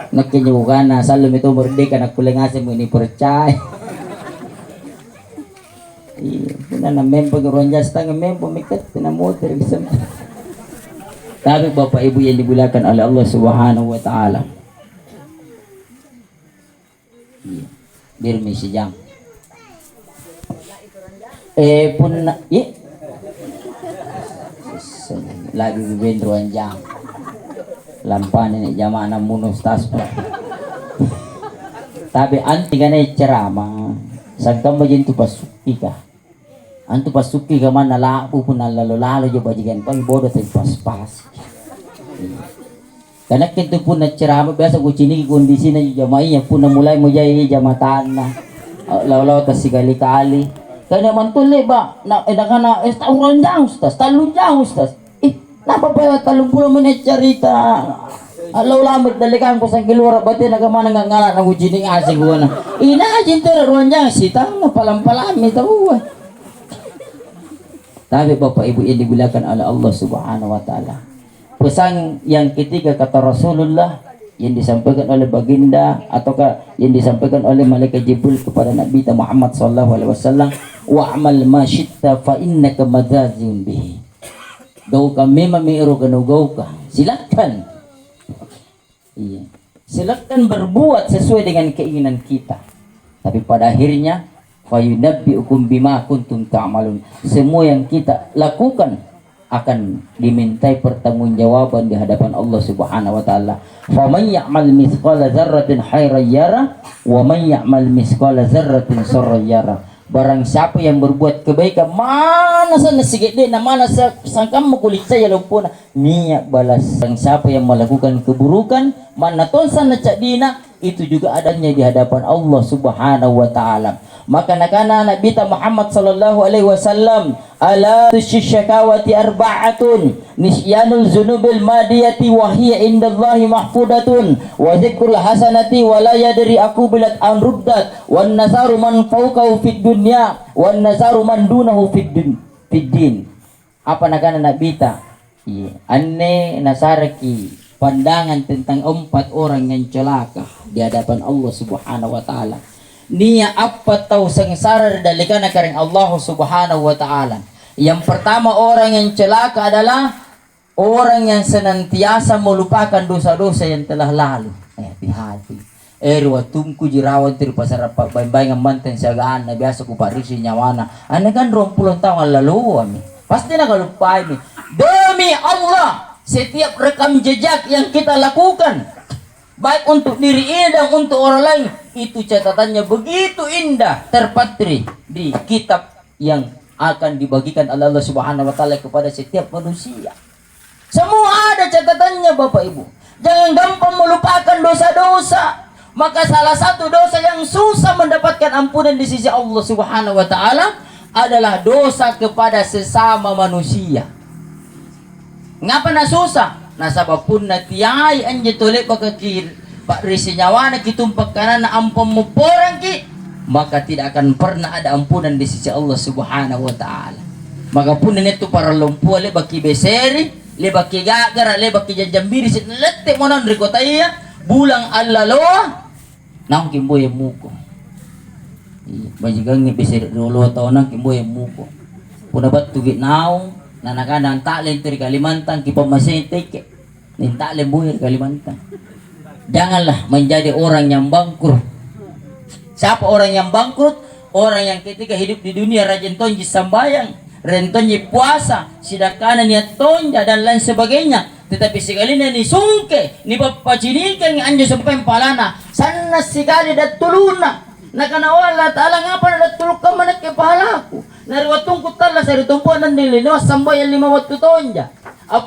Speaker 1: Nakinyugan na salum itu merdeka nak kulengasin mo ini percaya. Iya, puna na mempo puranjang setengah mempo mikat na motor isam. Tapi Bapak Ibu yang dimuliakan oleh Allah Subhanahu wa taala. Birmi sejam. Pun lagi bibin ruanjang. Lampan ini jamaah munus tasbih. Tapi anti kana ceramah. Sangkam bajin tu pasuki ka. Antu pasuki ka mana lapu pun lalu jo bajikan pagi bodoh tapi pas-pas. Karena kita pun ceramah biasa kucini kondisi na jamaahnya pun mulai mujai jamatan na law tas kali karena mantule ba na edakana tahun jang ustaz talun jang ustaz napa pa 30 menit cerita law lambat dalikan ko sang keluar bati nagamana ngala na kucini asig ko na ina jinter ronjang sita na palam-palami tahu. Tapi Bapak Ibu yang dimuliakan oleh Allah Subhanahu wa taala, pesan yang ketiga kata Rasulullah yang disampaikan oleh baginda ataukah yang disampaikan oleh malaikat Jibril kepada Nabi Muhammad sallallahu alaihi wasallam, wa'mal ma syi'ta fa innaka madzazun bihi. Gauka memang mi'ru kanu gauka. Silakan. Iya. Silakan berbuat sesuai dengan keinginan kita. Tapi pada akhirnya fayunabbi'ukum bima kuntum ta'malun. Semua yang kita lakukan akan dimintai pertanggungjawaban di hadapan Allah Subhanahu wa taala. Faman ya'mal mithqala dzarratin khairan yara wa man ya'mal mithqala dzarratin syarran yara. Barang siapa yang berbuat kebaikan mana sana sigede na mana sangkam kulit saya lumpuna niat balas. Barang siapa yang melakukan keburukan mana ton sana cakdina itu juga adanya di hadapan Allah Subhanahu wa taala. Maka nakana Nabi Muhammad sallallahu alaihi wasallam ala tusyakawati arba'atun nisyanul zunubil madiyati wa hiya indallahi mahfudatun wa dzikrul hasanati wa la yadri aku bilat an ruddat wan nasaru man fawqahu fid dunya wan nasaru man dunahu fid din. Apa nakana Nabi ta? Iya, anne nasaraki pandangan tentang 4 orang yang celaka di hadapan Allah Subhanahu wa taala. Nia apa tahu sengsara dalikan karing Allah Subhanahu wa taala. Yang pertama orang yang celaka adalah orang yang senantiasa melupakan dosa-dosa yang telah lalu. Hati-hati. Ruatumku jirawan tir pasar bayi-bayi manten sagaan na biasa ku parisi nyawana. Ane kan 20 tahun lalu ami. Pasti nak lupa ini. Demi Allah, setiap rekam jejak yang kita lakukan baik untuk diri ini dan untuk orang lain, itu catatannya begitu indah terpatri di kitab yang akan dibagikan oleh Allah Subhanahu wa taala kepada setiap manusia. Semua ada catatannya Bapak Ibu. Jangan gampang melupakan dosa-dosa. Maka salah satu dosa yang susah mendapatkan ampunan di sisi Allah Subhanahu wa taala adalah dosa kepada sesama manusia. Ngapa na susah? Nasabapun na tiyay anje tole pagkakir pak risi nyawana kitumpak kanan na ampam mo porang ki maka tidak akan pernah ada ampunan di sisi Allah Subhanahu wa taala. Maka punan itu para lumpuh le baki beseri, le baki gagara, le baki janjambiri sit lette monon rikotaya, bulang Allah loa, nang kimboy muko. Bajigang ni beseri dulu tahu nang kimboy muko. Puna batu gitnao, nanakana taklen dari Kalimantan kipamasete, nin taklen buir Kalimantan. Janganlah menjadi orang yang bangkrut. Siapa orang yang bangkrut? Orang yang ketika hidup di dunia rajin tonji sambayang, rentonji puasa, sidakana niat tonja dan lain sebagainya. Tetapi sekalinya ni sungke, ni papacinikan ni anjo sampai palana, sana sekali dat tuluna. Nakana wala taala ngapa dat tuluk ka manak ke pahalaku. Nariwatong kutala sa ritumpuan ng nilino sambayan 5 waktu tonja.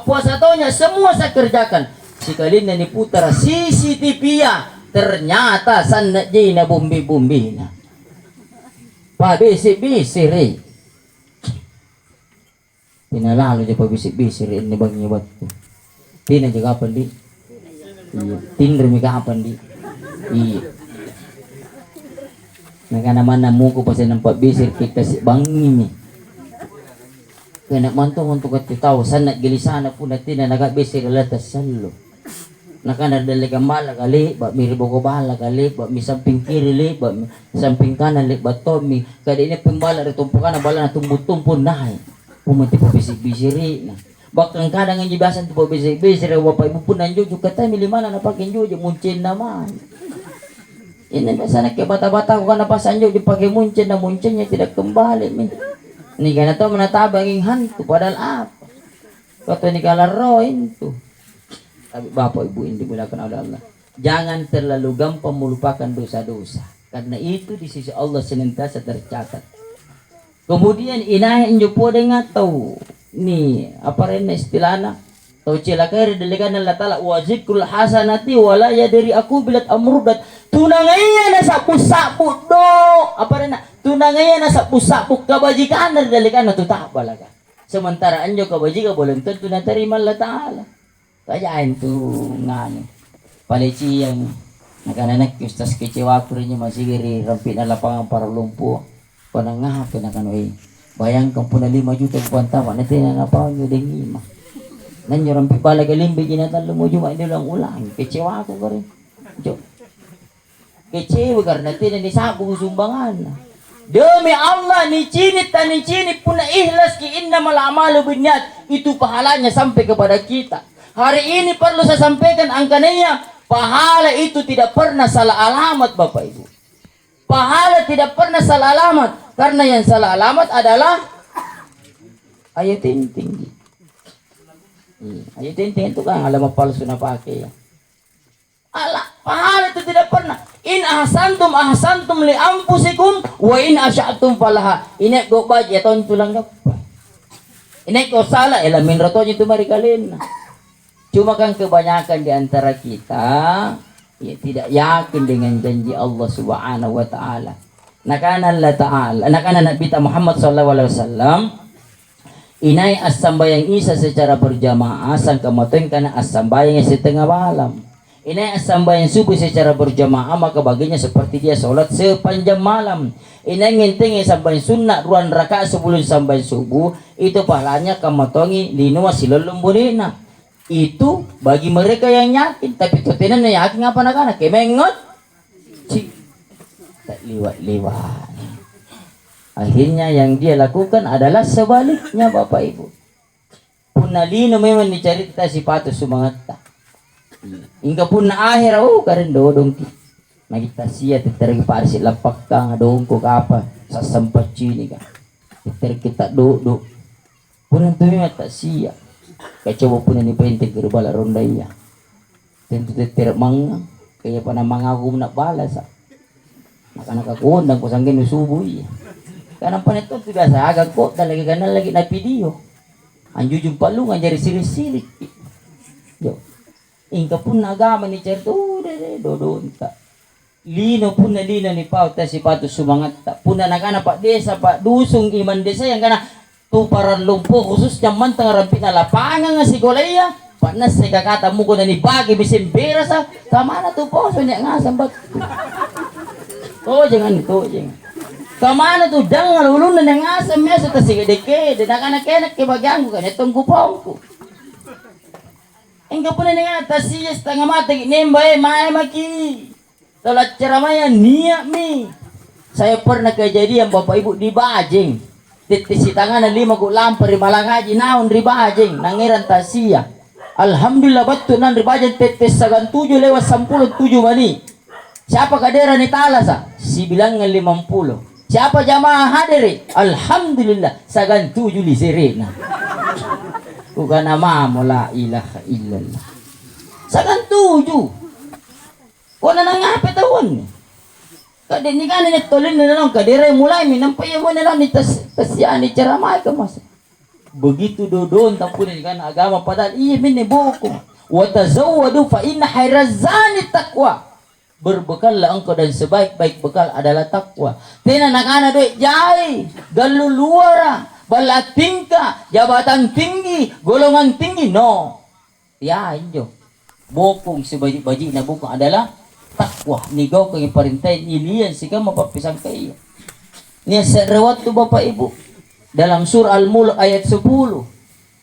Speaker 1: Puasa tonja semua saya kerjakan. Sekalinya ni putar CCTV ya. Ternyata sana di na bumbi-bumbi na. Pabisi-bisi rin. Pinalalo niya pabisi-bisi rin ni bang ibat ko. Tina niya kapan di. Tinre mi kapan di. Iya. Naka naman na muko pa siya ng pabisi kita si bangi mi. Kaya nakmantong untuk katitaw. Sana gilisana po natin na nagabisi kalatas salo. Nakadadali ka malakali, ba mi ribo ko balakali, ba mi samping kiri li, ba mi samping kanan li, ba to mi kada ini pembala ritumpukan na bala na tumbutumpun nahay. Pumunti po bisik-bisik ri na. Bakang kadang ang jibasan to po bisik-bisik ri wa pa ibupunan jo juga tayo milimana na pakin jo muncin naman. Ini sana ke bata-bata ko kana pasan jo dipakai muncin na muncinnya tidak kembali mi. Ni kana to menataba ang hantu padahal apa? Kato ni kalaroin tu. Tapi Bapak Ibu yang dimuliakan oleh Allah, jangan terlalu gampang melupakan dosa-dosa, karena itu di sisi Allah senantiasa tercatat. Kemudian inahin jupo dengan tahu ni apa rene istilahnya tahu cilakari delegan Allah Taala wajibul hasanati wala ya dari aku bilat amrudat tunangaya na sapu-sapu do apa rene tunangaya na sapu-sapu kebajikan dari delegan itu tak balaga. Sementara anjo kebajikan boleh tentu terima Allah Taala. Kayain tuh ngano paleci yang nakananak ustas kecewa kurinya masih giri rampin na lapangan para lumpuh panangah pinakanoi bayangkan puna 5 juta kuantawa na tinanapaw nyo ding ima nanyo rampi pala galimbi ginatan lumujuma ini ulang kecewa ako kare jo kecewa karena tinanisabu sumbangan demi Allah ni cinit puna ikhlas ki innamal a'malu binniyat itu pahalanya sampai kepada kita. Hari ini perlu saya sampaikan angkanya, pahala itu tidak pernah salah alamat Bapak Ibu. Pahala tidak pernah salah alamat, karena yang salah alamat adalah ayat tinting. Ayat tinting itu kan alamat palsu na pakai ya. Pahala itu tidak pernah. In ahsantum li anfusikum wa in asya'tum falaha. Ini go baje ton tulang gapa. Ini ko salah elamin rotonya itu mari kalian. Cuma kan kebanyakan di antara kita ya tidak yakin dengan janji Allah Subhanahu wa taala. Nakana Allah taala, nakana Nabi Muhammad sallallahu alaihi wasallam inai as-sambayang isa secara berjamaah sang kematuin kana as-sambayang setengah malam. Inai as-sambayang subuh secara berjamaah maka baginya seperti dia salat sepanjang malam. Inai nginting sambayang sunnah 2 rakaat sebelum sambayang subuh itu pahalanya kematongi linua silulumbulina. Itu bagi mereka yang yakin, tapi tutenan na yakin apa nak kemengot tak liwat. Akhirnya yang dia lakukan adalah sebaliknya Bapak Ibu. Punalino memang dicari kita sifat semangat tak. Hingga pun akhir karen dodong ki. Magita siya titergi parsi lapak kang dong ko apa sa sempat cini ka. Kita do. Punan tuwi tak siya. Kacoba po na ni Pente Gerbala Rondaya. Tentu tidak mang kaya pa na mangakum na bala sa nakanakakundang ko sanggin subuh iya. Karena pa nito tiga sa agad ko talaga ganun lagi na video. Anjo yung palungan jari silik-silik. Yo. Ingka po nagama ni Cherto dodon ka. Lino po na lino ni Pao ta si Pato sumangat ta. Puna nagana pa desa pa dusong iman desa yang kana tu para lumpuh khusus jaman tengah rampit na lapangan nga si Golaya panas sa kakata mo ko na ni bagi bisin pera sa kamana tu po so niya nga sambat jangan itu jangan. Kemana tuh jangan ulun yang asam ya setas deke dan anak-anak ke bagianku kan itu kupongku. Engkau pun dengan atas sih setengah mati nembai mai maki. Salat ceramahnya niat mi. Saya pernah kejadian bapak ibu di Bajing. Titisi tangan 5 ku lampar di Malang Haji naon di Bajing nangiran tasia. Alhamdulillah betul nan di Bajing tetes sagan 7 lewat 10 7 mani. Siapa kadera ni talasa? Si bilang 50. Siapa jamaah hadir? Alhamdulillah sagan 7 li serena. Bukan nama la ilaha illallah. Sagan 7. Wala nang ngapit tahun. Kadin ni kan ni tolin na lang kadira mulai minampai mo na lang ni tasyani ceramah ka mas. Begitu dodon tampun ni kan agama padahal iya min ni buku. Wa tazawwadu fa inna khairazani taqwa. Berbekallah engkau dan sebaik-baik bekal adalah takwa. Tina nak-anak duit jai, galuluara, bala tingkah, jabatan tinggi, golongan tinggi, no. Ya, injo. Bokong sebaji-baji na bokong adalah takwa. Nigaw kang iparintay, niliyan sika mapapisang kayo. Niya sa rewat to Bapak Ibu. Dalam surah Al-Mulk ayat 10.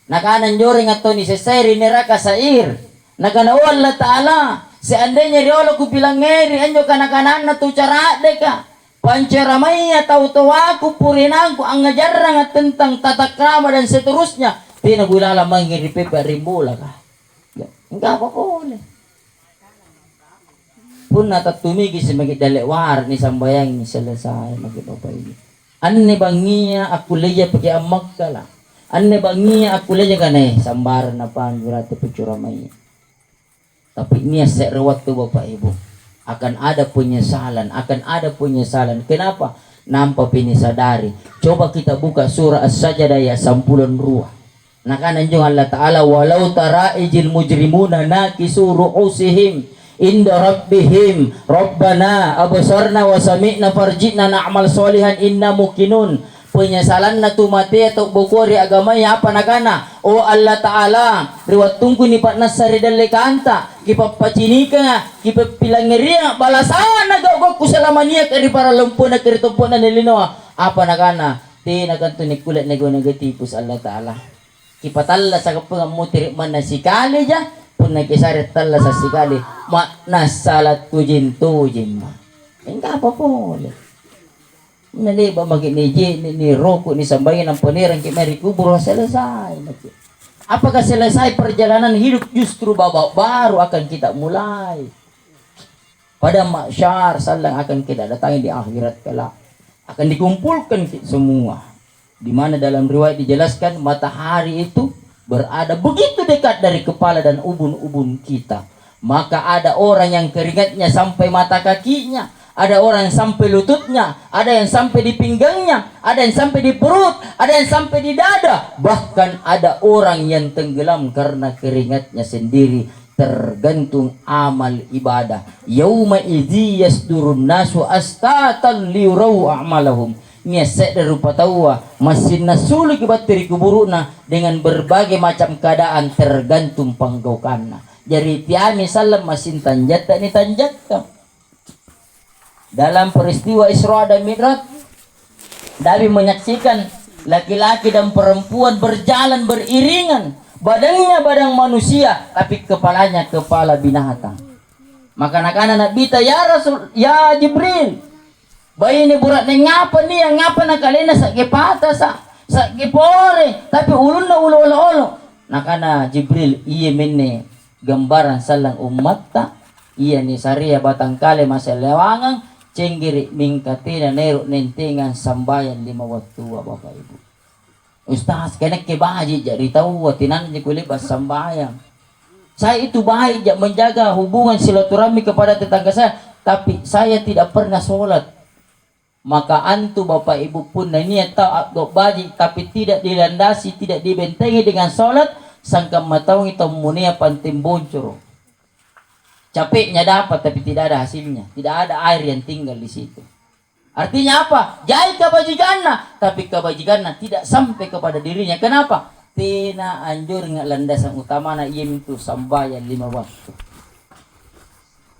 Speaker 1: Nakanan joring ato ni Sesayri neraka sair. Nakanawa Allah Ta'ala. Seandainya riolo ku bilang ngeri anjo kanak-kanak na tu cara deka panceramaya tahu-tahu aku purinangku ang ngajarang tentang tata krama dan seterusnya tina bulala mangiri pepe rimbola ka enggak apa boleh pun natatumigi sebagai dalewar ni sambayang ni selesai magi bapak ini anne bangia aku leja pakai amak kala anne bangia aku leja kanai sambar na pan berarti penceramaya. Tapi ini serewat tuh Bapak Ibu akan ada penyesalan, Kenapa? Nampak ini sadari. Coba kita buka surah As-Sajdah ayat 92. Nah kan anjung Allah Ta'ala walau tara ijil mujrimuna nakisu ru'usihim inda rabbihim rabbana absarna wa sami'na farji'na na'mal solihan inna mukinun. Penyesalan na tumati atau bukuri agamanya apa nakana o Allah Ta'ala riwat tungku ni pak nasari dan lekanta kipapacinika nga kipapilangiria balasan nagaw ko salamania kari para lumpo na kiritumpo na nilinoa apa nakana ti naganto ni kulit negatipus Allah Ta'ala kipatalla sa kapungang mutirik man na sikali ja pun nakisarit talla sa sikali ma nasalat tujin ma enggak apa boleh naliba maginiji ni roko ni sambayan ng panirang kimari kubur selesai. Apakah selesai perjalanan hidup justru babak baru akan kita mulai. Pada mahsyar salang akan kita datangi di akhirat kelak. Akan dikumpulkan semua. Di mana dalam riwayat dijelaskan matahari itu berada begitu dekat dari kepala dan ubun-ubun kita. Maka ada orang yang keringatnya sampai mata kakinya. Ada orang yang sampai lututnya, ada yang sampai di pinggangnya, ada yang sampai di perut, ada yang sampai di dada. Bahkan ada orang yang tenggelam karena keringatnya sendiri. Tergantung amal ibadah. Yauma idzi yasdurun nasu astatan liurau a'malahum. Nyesek dari rupa tawa masih nasulik bateri kuburuna dengan berbagai macam keadaan tergantung panggaukanna. Jadi tiami salam masin tanjata ni tanjata. Dalam peristiwa Isra dan Mi'raj, Nabi menyaksikan laki-laki dan perempuan berjalan beriringan. Badannya badang manusia, tapi kepalanya kepala binatang. Maka anak-anak Nabi ya Rasul, ya Jibril. Bayi ini burat ni ngapa nih, ngapa nak kalena sakit patah sakit pore, tapi ulun na ulo. Nakana Jibril iya mene gambaran salang umat ta, iya ni saria batang kale masa lewangang. Cenggiri mingkatina nero nentengan sambayan 5 waktu Bapak Ibu. Ustaz kena kebaji jadi tahu watinan je kulibas sambayang. Saya itu baik menjaga hubungan silaturahmi kepada tetangga saya, tapi saya tidak pernah sholat. Maka antu Bapak Ibu pun niat tahu baji tapi tidak dilandasi, tidak dibentengi dengan sholat, sangka matau itu munia pantim boncoro. Capeknya dapat tapi tidak ada hasilnya. Tidak ada air yang tinggal di situ. Artinya apa? Jahit kebajikannya, tapi kebajikannya tidak sampai kepada dirinya. Kenapa? Tina anjur nggak landasan utama na iya itu sambayan 5 waktu.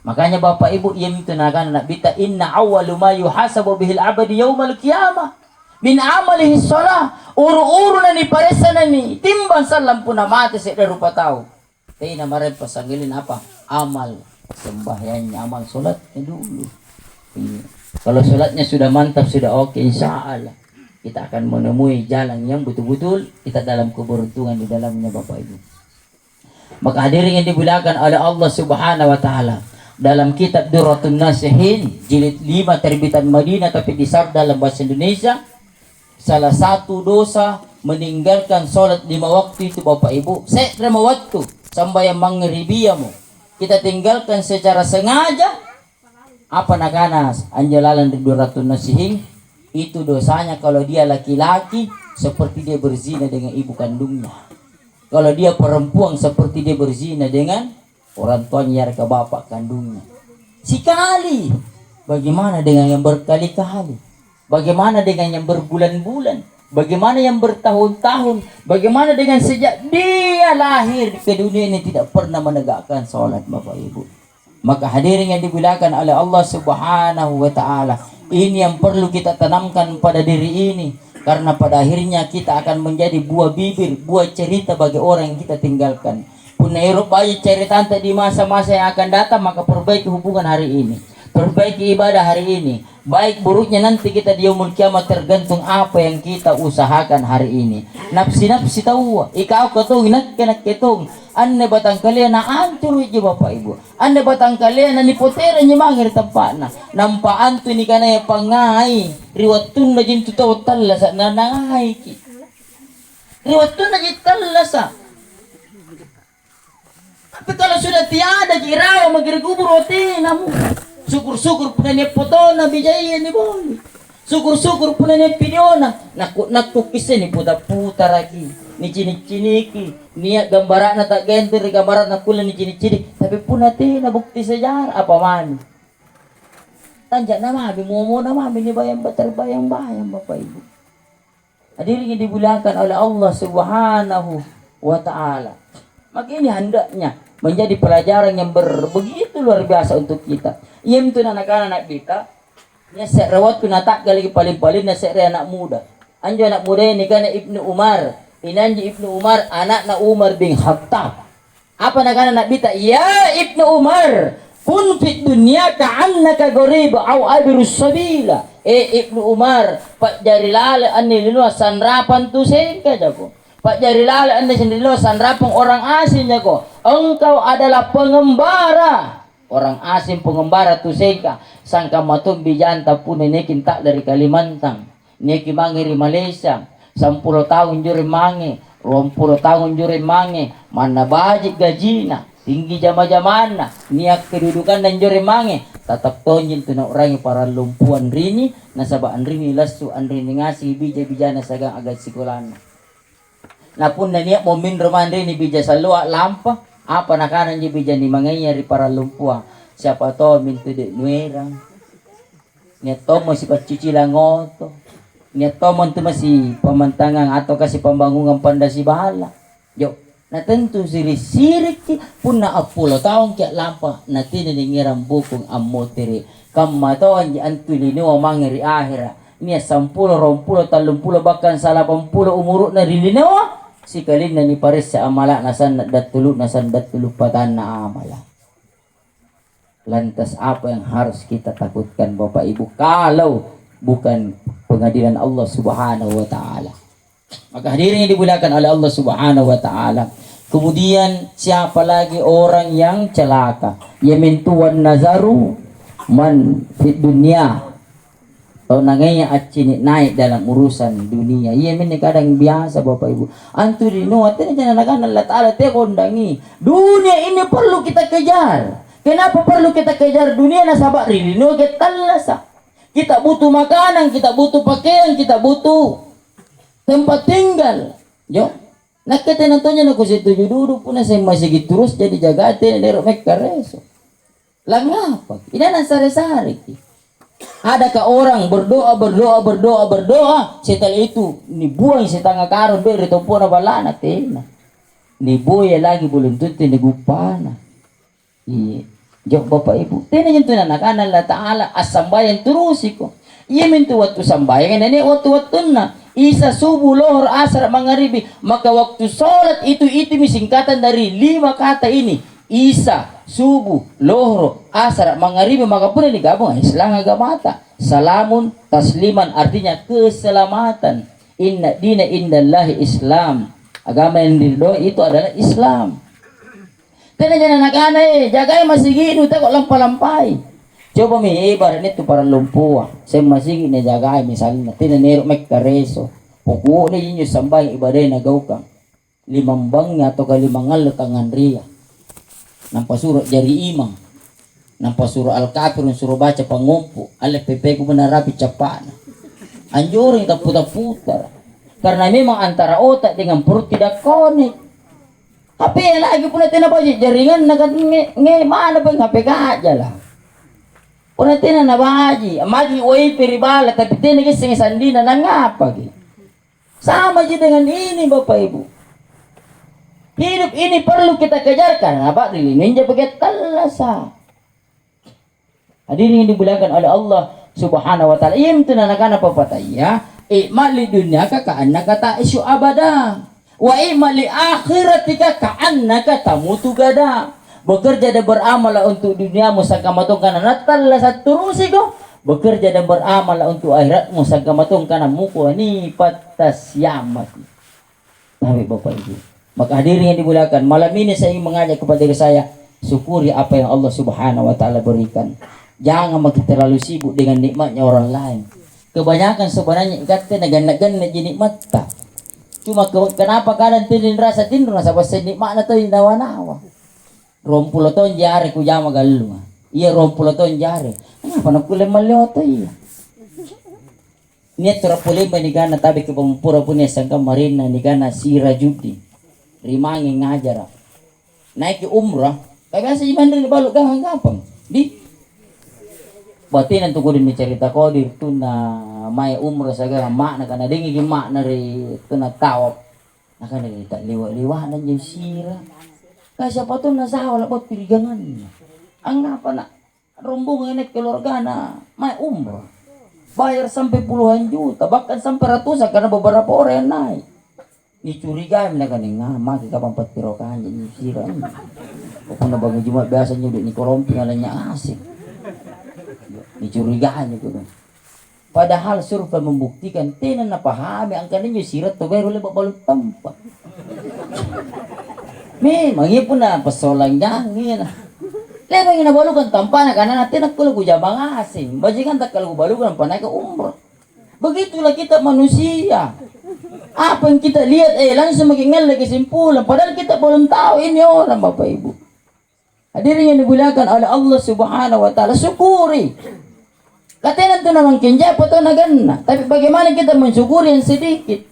Speaker 1: Makanya Bapak Ibu yang tunakan nak bita inna awwalu ma yuhasabu bihil abadi yaumal qiyamah min amalihi shalah. Uru-uru na ni paresa na ni timbang salam pun mati sa rupa tao. Tayo na marin pasanggilin apa? Amal sembahyangnya, amal solatnya dulu. Iya. Kalau solatnya sudah mantap, sudah oke, insya Allah kita akan menemui jalan yang betul-betul kita dalam keberuntungan di dalamnya Bapak Ibu. Maka hadirin yang dimuliakan oleh Allah Subhanahu wa taala, dalam kitab Durratun Nasihin jilid 5 terbitan Madinah tapi disar dalam bahasa Indonesia, salah satu dosa meninggalkan sholat 5 waktu itu Bapak Ibu. Saya 5 waktu sampai yang mangribiyamu kita tinggalkan secara sengaja. Apa nakanas anjalalan di Durratun Nasihin itu dosanya kalau dia laki-laki seperti dia berzina dengan ibu kandungnya. Kalau dia perempuan seperti dia berzina dengan orang tuanya ke bapak kandungnya. Sekali. Bagaimana dengan yang berkali-kali? Bagaimana dengan yang berbulan-bulan? Bagaimana yang bertahun-tahun? Bagaimana dengan sejak dia lahir ke dunia ini tidak pernah menegakkan sholat Bapak Ibu? Maka hadirin yang dimuliakan oleh Allah Subhanahu wa taala, ini yang perlu kita tanamkan pada diri ini, karena pada akhirnya kita akan menjadi buah bibir, buah cerita bagi orang yang kita tinggalkan. Punairuk bayi cerita di masa-masa yang akan datang, maka perbaiki hubungan hari ini, perbaiki ibadah hari ini. Baik buruknya nanti kita di yaumul kiamat tergantung apa yang kita usahakan hari ini. Nafsi-nafsi tahu, ikaw katong nak ketong. Ane batang kalian na ancur wiji Bapak Ibu. Ane batang kalian na nipotera nyi mangir tempat na. Nampaan tu ni kana ya pangai. Riwatun na jintu tahu talasa na nangai ki. Riwatun na jintu talasa. Tapi kalau sudah tiada kirawa magirgubur roti namu. Syukur-syukur puna ni foto na bijaya ni boleh. Syukur-syukur puna ni video na. Nakukis ni putar-putar lagi. Ni cinik-ciniki. Niat gambaran na tak genter gambaran na kula ni cinik-cinik. Tapi puna na bukti sejarah apa man. Tanjak na mami, momo na mami ni bayang terbayang-bayang Bapak Ibu. Hadirin yang dimuliakan oleh Allah Subhanahu wa taala. Maka ini hendaknya menjadi pelajaran yang begitu luar biasa untuk kita. Iem tu anak-anak kita, nya serawat tu natak gali paling-paling na anak muda. Anjo anak muda ini kan Ibnu Umar. Inanji Ibnu Umar anak na Umar bin Khattab. Apa anak-anak kita? Ya Ibnu Umar, kun fit dunya ka'annaka gharib au abirus sabila. Ibnu Umar, pak jari lala anni lilo sanrapan tu sengka jago. Pak jari lala anda sendiri sanrapang orang asing jago. Engkau adalah pengembara. Orang asing pengembara tu sengka. Sangka matung bijanta pun nekin tak dari Kalimantan. Neki mangiri Malaysia. 10 tahun juri mange. 20 tahun juri mange. Mana bajik gajina. Tinggi jama-jamana. Niat kedudukan dan juri mange. Tatap tonjin tu na orang para lumpuan rini. Nasabaan rini lasu an rini ngasih bija-bijana sagang agak sikulana. Napun na niya mo min romandre ni bija sa luwa lampa apa nakanan ni bija ni manganya ri para lumpua siapa to min tu de nuera niya to mo si pacuci langoto niya to mo tu masih pamantangan atau kasih pembangunan pandasi bahala yo na tentu sirik pun na 10 tahun kaya lampa na tiningiram bukong amotiri kamma to antu ni no mangiri akhira niya 10 20 30 bahkan 80 umur na rilinawa si kalin na ni pares sa amala nasan datuluk patan na amala. Lantas apa yang harus kita takutkan Bapak Ibu kalau bukan pengadilan Allah Subhanahu wa taala. Maka hadirin yang dimuliakan oleh Allah Subhanahu wa taala. Kemudian siapa lagi orang yang celaka? Yamin tuan nazaru man fid dunya. Kalau nanganya acini naik dalam urusan dunia. Iya ini kadang biasa Bapak Ibu. Antu di nuatin jangan Allah Ta'ala te kondangi. Dunia ini perlu kita kejar. Kenapa perlu kita kejar dunia nasabak rini no kita lasa. Kita butuh makanan, kita butuh pakaian, kita butuh tempat tinggal. Yo. Nak kita nantonya nak situ duduk pun saya masih gitu terus jadi jagate dari mereka reso. Lah ngapa? Ini sare-sare. Adakah orang berdoa setelah itu nibuang setengah karun beri tompona balana tena nibuya lagi belum tentu negupana iya Jok Bapak Ibu. Tena yung tunanakan Allah Ta'ala asambayan turusi ko. Iya mintu waktu sambayan ini waktu-waktu na. Isa subuh lohor asar mangaribi. Maka waktu sholat itu singkatan dari 5 kata ini. Isa subuh lohor asar mangaribi. Maka pun ini gabung Islam agamata. Salamun tasliman artinya keselamatan. Inna dina indallahi Islam. Agama yang diridhoi itu adalah Islam. Tena jangan anak-anak jagai masih gini tak kok lampai-lampai. Coba mi ibarat itu para lumpua. Saya masih gini jagai misalnya. Tena nero mek kareso. Pokoknya ini sambay ibadah na gaukang. Limang bangnya atau kalimangal kangan ria. Nampak surat jari imam. Nampak surah Al-Kafir suruh baca pangumpu. Alif pepe ku menarapi capana. Anjurin tak putar-putar. Karena memang antara otak dengan perut tidak konek. HP yang lagi pula tina baca jaringan nakat mana pun HP aja lah. Puna tina na baji, magi wifi ribala tapi tina kisah sandina na ngapa gitu. Sama aja dengan ini Bapak Ibu. Hidup ini perlu kita kejarkan. Apa dilindungi pakai talasa. Hadirin yang dimuliakan oleh Allah Subhanahu wa taala. Im tunanakan apa pataya? Mali dunia ka annaka ta'ishu abada. Wa imali akhiratika ka'annaka tamutu gada. Bekerja dan beramal untuk duniamu sangka matong kana natal satu rusiko. Bekerja dan beramal untuk akhiratmu sangka matong kana muku ni patas yamat. Tapi Bapak Ibu, maka hadirin yang dimuliakan, malam ini saya ingin mengajak kepada diri saya, syukuri apa yang Allah Subhanahu wa taala berikan. Jangan makin terlalu sibuk dengan nikmatnya orang lain. Kebanyakan sebenarnya kata nagan-nagan jadi nikmat tak. Cuma kenapa kadang tindin rasa pasal nikmat na to nawa-nawa. 20 tahun jari ku jama galu. Iya 20 tahun jari. Kenapa nak kule malyoto iya? Niat tura pulih manigana tabi ke pampura punya sangka marina nigana sira judi. Rimangi ngajar. Naik ke umrah. Kaya biasa di balok gampang. Di batin untuk kudin cerita kodir tu na may umrah saga makna kana dingi gi makna ri tu na tawap. Naka na tak liwa-liwanan yung sira. Kaya siapa tu nasawa lapot piligangan. Ang apa na rombongan ini keluarga na may umrah. Bayar sampai puluhan juta, bahkan sampai ratusan karena beberapa orang yang naik. Dicurigai mereka nih, maki kapan patirokan jadi sira. Kung nabagi Jumat biasanya udah ni korompi ngalanya asik. Dicurigai gitu kan. Padahal survei membuktikan tenan napahami ang kaninyo sirat to pero lebak balot tampa. Memang iya pun na pasolang jangin. Lebang inabalukan tampa na kanan natin nagkulago jabang asing. Bajikan tak kalau balukan panay ka umrah. Begitulah kita manusia. Apa yang kita lihat langsung mengingat lagi kesimpulan. Padahal kita belum tahu ini orang Bapak Ibu. Hadirin yang dimuliakan oleh Allah Subhanahu wa taala, syukuri. Katanya itu namang kinja po to nagana. Tapi bagaimana kita mensyukuri yang sedikit?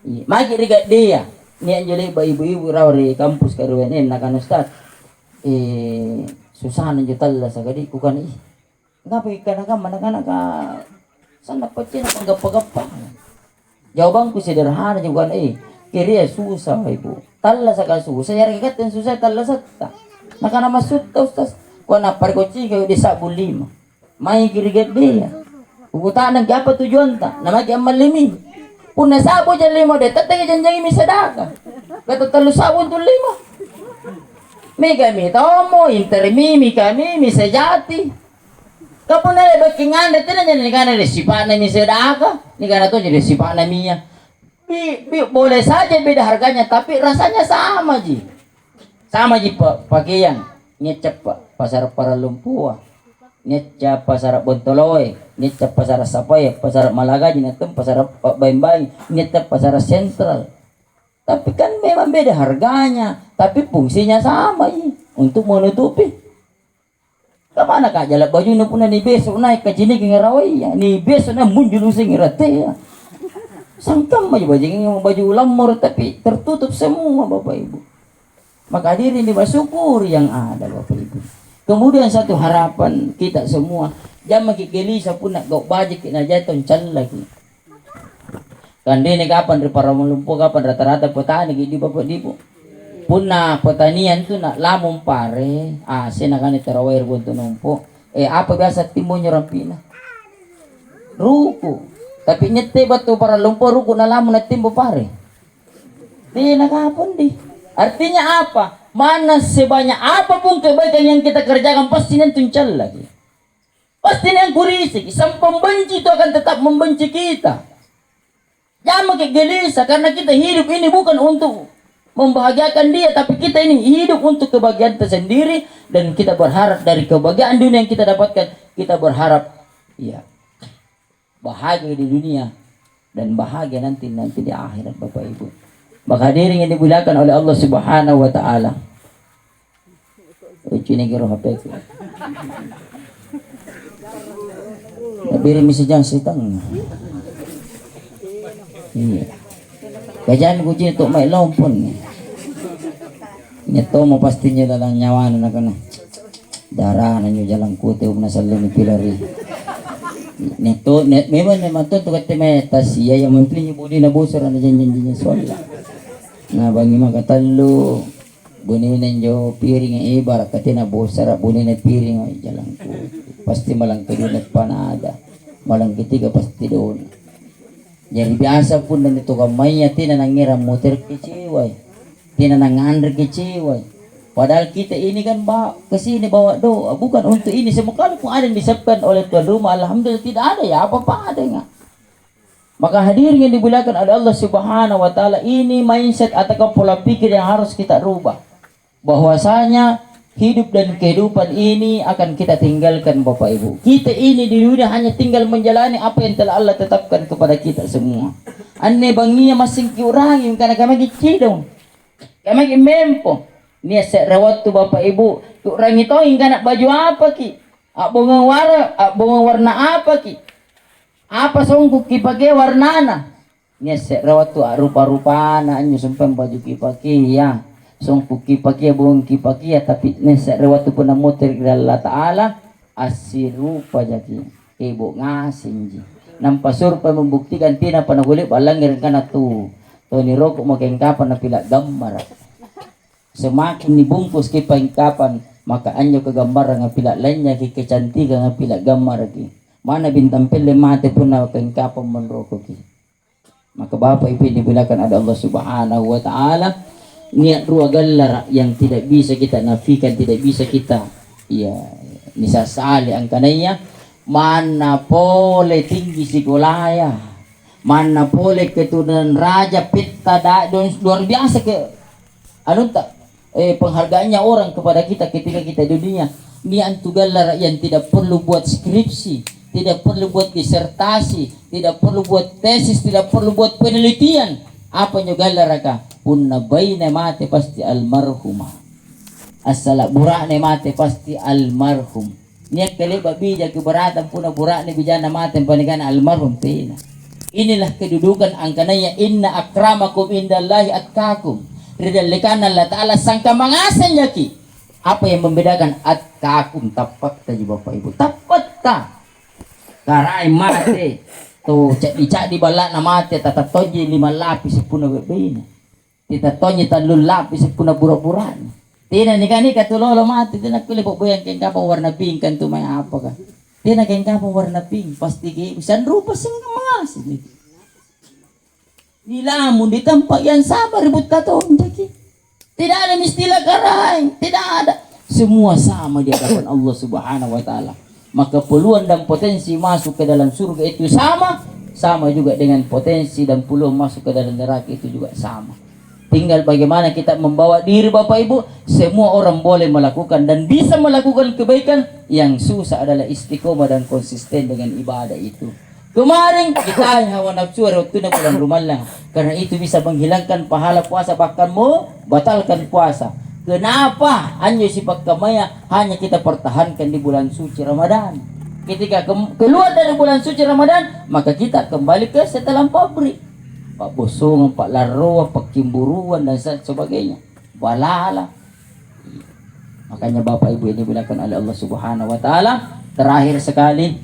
Speaker 1: Magi rigat dia. Ni anjali ba ibu-ibu rawri kampus karuan nakan ustad. Susah nanjutalla sa gadi ku kan ngapa ikan anak-anak sana pacin panggap-gapa. Jawabanku sederhana juga kiri susah ibu. Talla sa kasusah yari katen susah talla satta. Nakana masud ta ustaz. Kuan apar ko kayo di sabul 5. May kirigat dia. Ugutan ng apa tujuan ta? Namagi ang malimi. Kung nasabo dyan 5 de, tatay dyan dyan imisadaka. Katatalo sabon to 5. May gamit mo, intermimi kami, misajati. Kapag na bakingan, dito na dyan, nika na resipa na misadaka. Nika na to, resipa na miya. Boleh saja beda harganya, tapi rasanya sama ji. Sama ji pakaian. Ngecap pasar para lumpua. Ngecap pasar Bontoloy, ngecap pasar Sapay, pasar Malaga, ngecap pasar Bayin-Bayin, ngecap pasar Sentral. Tapi kan memang beda harganya, tapi fungsinya sama untuk menutupi. Kemana kak jalan baju na puna ni besok naik ke sini ke Ngaraway, ni besok na muncul using ngerate ya. Sangkam aja baju lamur tapi tertutup semua Bapak Ibu. Maka hadirin dibersyukuri yang ada Bapak Ibu. Kemudian satu harapan kita semua, jangan makikelisa pun nak gak bajik na jatuh can lagi. Kan ini kapan di para melumpuh kapan rata-rata petani di Bapak Ibu. Puna pertanian tu nak lamong pare. Sina kan itarawir bunto numpo. Apa biasa timbonyo rampina? Ruko. Tapi nyete batu para lumpur ruko na lamong na timbo pare. Di nakapon di. Artinya apa? Mana sebanyak apapun kebaikan yang kita kerjakan pasti nanti tuncel lagi. Pasti yang kurisik. Sang pembenci itu akan tetap membenci kita. Jangan makin gelisah karena kita hidup ini bukan untuk membahagiakan dia, tapi kita ini hidup untuk kebahagiaan tersendiri dan kita berharap dari kebahagiaan dunia yang kita dapatkan, kita berharap ya bahagia di dunia dan bahagia nanti di akhirat Bapak Ibu. Maka hadirin yang dimuliakan oleh Allah Subhanahu wa taala. Ini kira HP. Nabiri misi jang sitang. Iya. Kajaan ko dito may lompon. Nito mo pastinya dalang nyawanan na kana. Darah na nyo jalang kuti na sa ni pilari. Nito memang to to metas iya yang mempli budi na busar na janjan soalnya. Na bangi makatalo buninin jo piring ibarat katina busar buninin piring jalang kuti. Pasti malang kedunat panada. Malang ketiga pasti doon. Jadi biasa pun dan itu kamainya tina nangiram motor keciwai, tina nangandre keciwai. Padahal kita ini kan kesini bawa doa, bukan untuk ini. Semua kali pun ada yang disiapkan oleh tuan rumah, alhamdulillah tidak ada ya apa-apa ada nggak. Maka hadirin yang dimuliakan oleh Allah Subhanahu wa taala, ini mindset atau pola pikir yang harus kita rubah. Bahwasanya hidup dan kehidupan ini akan kita tinggalkan Bapak Ibu. Kita ini di dunia hanya tinggal menjalani apa yang telah Allah tetapkan kepada kita semua. Anne bangiya masing kiurang yung kana kami gicidong. Kami mempo. Nia sa rawat tu Bapak Ibu. Kiurang ito yung kana baju apa ki? Bunga warna apa ki? Apa songku kipake warnana? Nia sa rawat tu rupa-rupa na anyo sumpang baju kipake ya. Song kipakia buong kipakia tapi nesa rewatu pun namuter Allah Ta'ala asirupa jadi ibu ngasing ji nampasur pa membuktikan tina panaguli balangir kana tu ni rokok makin kapan na pila gambar semakin dibungkus kapan maka anyo kegambar nga pila lainnya ki kecantikan nga pila gambar ki mana bintang pele mate pun na makin kapan menrokok ki maka Bapak Ibu dibilakan ada Allah Subhanahu wa Ta'ala. Niat rua galar yang tidak bisa kita nafikan, tidak bisa kita ya nisasali ang kanaya mana pole tinggi sikulaya mana pole keturunan raja pitta luar biasa ke penghargaannya orang kepada kita ketika kita di dunia. Niat galar yang tidak perlu buat skripsi, tidak perlu buat disertasi, tidak perlu buat tesis, tidak perlu buat penelitian. Apa nyugalar ka? Punna bayna mate pasti almarhumah. Asala burak ne mate pasti almarhum. Niya kali babija keberatan puna burak ne bijana mate panikan almarhum tina. Inilah kedudukan angkananya inna akramakum indallahi atqakum. Ridallikan Allah Ta'ala sangka mangasannya ki. Apa yang membedakan atqakum tapat tadi Bapak Ibu. Tapat ta. Karai mate. Tuh cak di balak na mate tatatoji 5 lapis puna bebina. Titatonyi talul lapis puna bura-buran. Tina ni katulolo mate tina kuli boboyan keng kapang warna pink kan tu may apa ka. Tina keng kapang warna pink pasti ki isan rupa sing mangasin. Nilamun di tempat yang sama ribut katong jaki. Tidak ada istilah karai, tidak ada. Semua sama di hadapan Allah Subhanahu wa Ta'ala. Maka peluang dan potensi masuk ke dalam surga itu sama juga dengan potensi dan peluang masuk ke dalam neraka itu juga sama. Tinggal bagaimana kita membawa diri Bapak Ibu. Semua orang boleh melakukan dan bisa melakukan kebaikan. Yang susah adalah istiqomah dan konsisten dengan ibadah itu. Kemarin kita hawa nafsu waktu na bulan Ramadan. Karena itu bisa menghilangkan pahala puasa bahkan batalkan puasa. Kenapa hanya sifat kamaya hanya kita pertahankan di bulan suci Ramadan. Ketika keluar dari bulan suci Ramadan, maka kita kembali ke setelan pabrik. Pak bosongan, pak laruan, pak cemburuan dan sebagainya. Balala. Makanya Bapak Ibu ini dibilangkan oleh Allah Subhanahu wa Ta'ala. Terakhir sekali,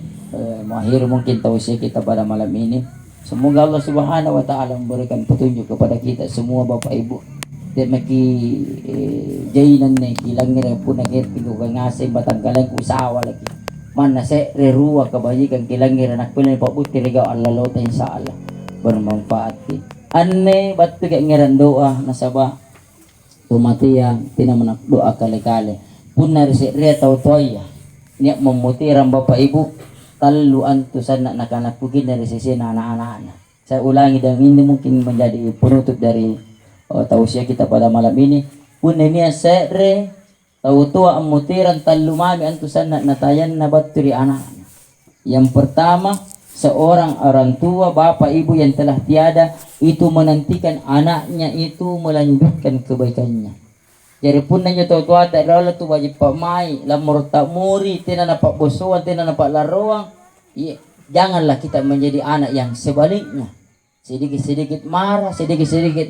Speaker 1: mengakhiri mungkin tausiah kita pada malam ini. Semoga Allah Subhanahu wa Ta'ala memberikan petunjuk kepada kita semua Bapak Ibu. Di maki jainan ni kilangir po nagit pinugay ngasay batanggalan ko usawa lagi. Man na se reruwa kabayikan kilangir anak pila pa buti rigaw alalo tayo sa ala. Bermanfaat ki. Anne batu kay ngiran doa nasaba tumatiya tinamanak doa kali-kali. Punar si ria tau toya. Niya memutiran bapak ibu taluan tu sana nak-anak pugin dari sisi anak-anak. Saya ulangi dan ini mungkin menjadi penutup dari tausiah kita pada malam ini. Punar niya se tahu tua amutiran talumami antusan natayan na baturi anak. Yang pertama, seorang orang tua bapak ibu yang telah tiada itu menantikan anaknya itu melanjutkan kebaikannya. Jadi pun nanya tua tak rela tu wajib pamai lamur tak muri tina napak bosuan tina napak laruang. Janganlah kita menjadi anak yang sebaliknya. Sedikit-sedikit marah, sedikit-sedikit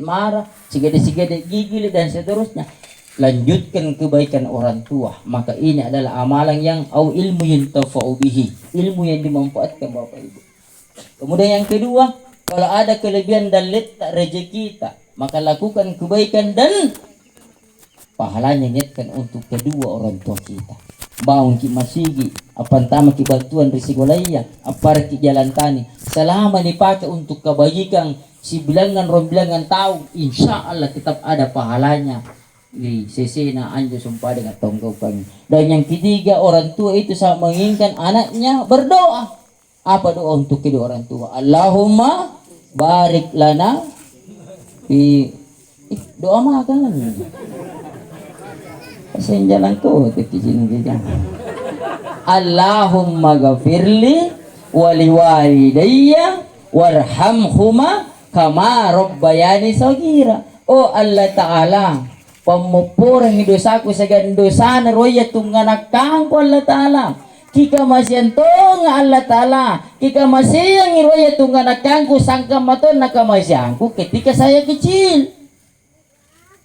Speaker 1: gigil dan seterusnya. Lanjutkan kebaikan orang tua. Maka ini adalah amalan yang au ilmu yuntafa'u bihi, ilmu yang dimanfaatkan bapak ibu. Kemudian yang kedua, kalau ada kelebihan dan letak rezeki kita, maka lakukan kebaikan dan pahalanya niatkan untuk kedua orang tua kita. Baung ki masigi apantama ki bantuan risiko lainnya apar ki jalan tani selama dipakai untuk kebajikan si bilangan rombilangan tahu insyaallah tetap ada pahalanya di sisi na anjo sumpah dengan tonggau kami. Dan yang ketiga, orang tua itu sangat menginginkan anaknya berdoa. Apa doa untuk kedua orang tua? Allahumma barik lana fi doa makan. Pasin jalan ko tekijin jajan. Allahumma ghafirli wa liwalidayya warhamhuma kama rabbayani saghira. Oh Allah Ta'ala, pemupurang dosaku segan dosa na roya tunganakang ko Allah Ta'ala. Kika masyan to nga Allah Ta'ala. Kika masyang roya tunganakang ko sangka maton nakamasyang ko ketika saya kecil.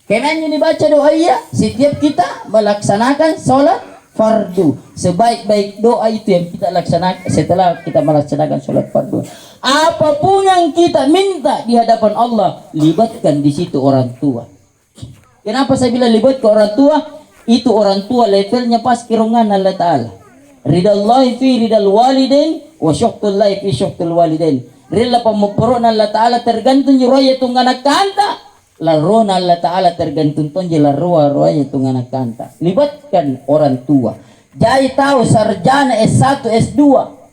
Speaker 1: Kailan nyo dibaca doa ya? Setiap kita melaksanakan sholat fardu. Sebaik-baik doa itu yang kita laksanakan setelah kita melaksanakan sholat fardu. Apapun yang kita minta di hadapan Allah, libatkan di situ orang tua. Kenapa saya bilang libat ke orang tua? Itu orang tua levelnya pas kirungan Allah Ta'ala. Ridallahi fi ridal walidain wa syuqtullahi fi syuqtul walidain. Rila pemupurun Allah Ta'ala tergantung roya tunganak kanta. Larona Allah Ta'ala tergantung tonje roya tunganak kanta. Libatkan orang tua. Jai tahu sarjana S1 S2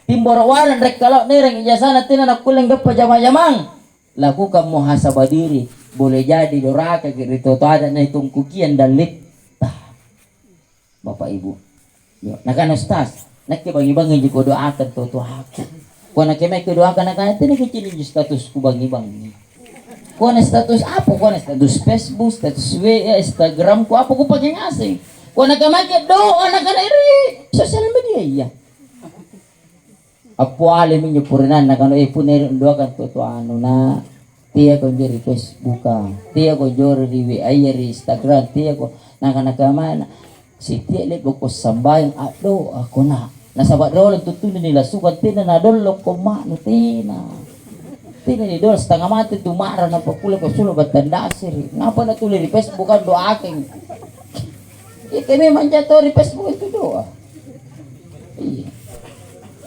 Speaker 1: timborawalan rek kalau nereng ijazana tina nak kulang gapa jamang-jamang. Lakukan muhasabah diri. Boleh jadi doraka gitu ada na itong kukian dan litah. Bapak Ibu. Yo, nakan ustaz, nakibang-ibang yung doakan to aku. Kung nakimay doakan nakan ito nakikilin yung status ko bang-ibang. Kung na status apa? Kung na status Facebook, status Instagram ko apa ko pagingasing. Kung nakamay doa nakan iri social media. Apo alimin yung purinan nakan punerin doakan to ano na tiya ko jeri Facebook, tiya ko jeri WA, Instagram, tiya ko nakanakamana. Si tiya libo ko sambayang ado ako na. Nasabat rolong tutunin nila sukat tina na dolok ko mano tina. Tina ni dol setengah mati tumara na pakula ko sulo batandasir. Ngapa na tuloy di Facebook kan doa aking. Kami manjato di Facebook itu doa. Iya.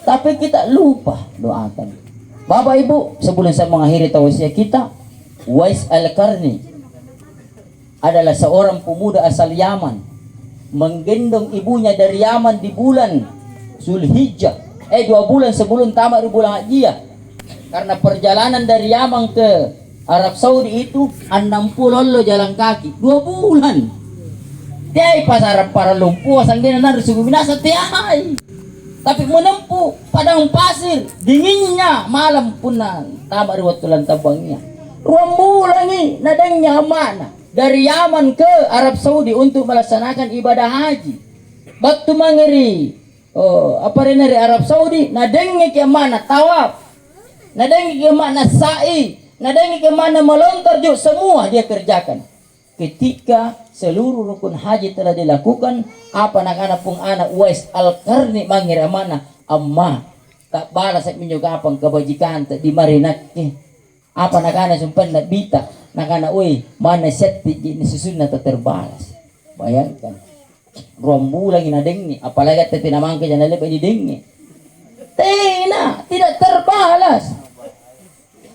Speaker 1: Tapi kita lupa doakan. Bapak Ibu, sebelum saya mengakhiri tausiah kita, Uwais Al-Qarni adalah seorang pemuda asal Yaman, menggendong ibunya dari Yaman di bulan Zulhijjah, 2 bulan sebelum tamat bulan Hajjiyah. Karena perjalanan dari Yaman ke Arab Saudi itu 60 lo jalan kaki, 2 bulan. Tiai pasar para lumpuh sanggina na sugu binasa tiai. Tapi menempuh padang pasir dinginnya malam pun na tamat waktu tabangnya. 2 bulan ni nadangnya mana dari Yaman ke Arab Saudi untuk melaksanakan ibadah haji. Waktu mangeri dari Arab Saudi nadangnya ke mana tawaf, nadangnya ke mana sa'i, nadangnya ke mana melontar juga semua dia kerjakan. Ketika seluruh rukun haji telah dilakukan, apa anak-anak pun anak Uwais Al-Qarni mangira mana amma tak balas minyo kapang kebajikan tak di marinat apa anak-anak sumpan na bita nakana uy mana seti ni susun na terbalas. Bayangkan. Rombulan inadengi apalagi at tinamang kaya nalip ay dingi. Tidak terbalas.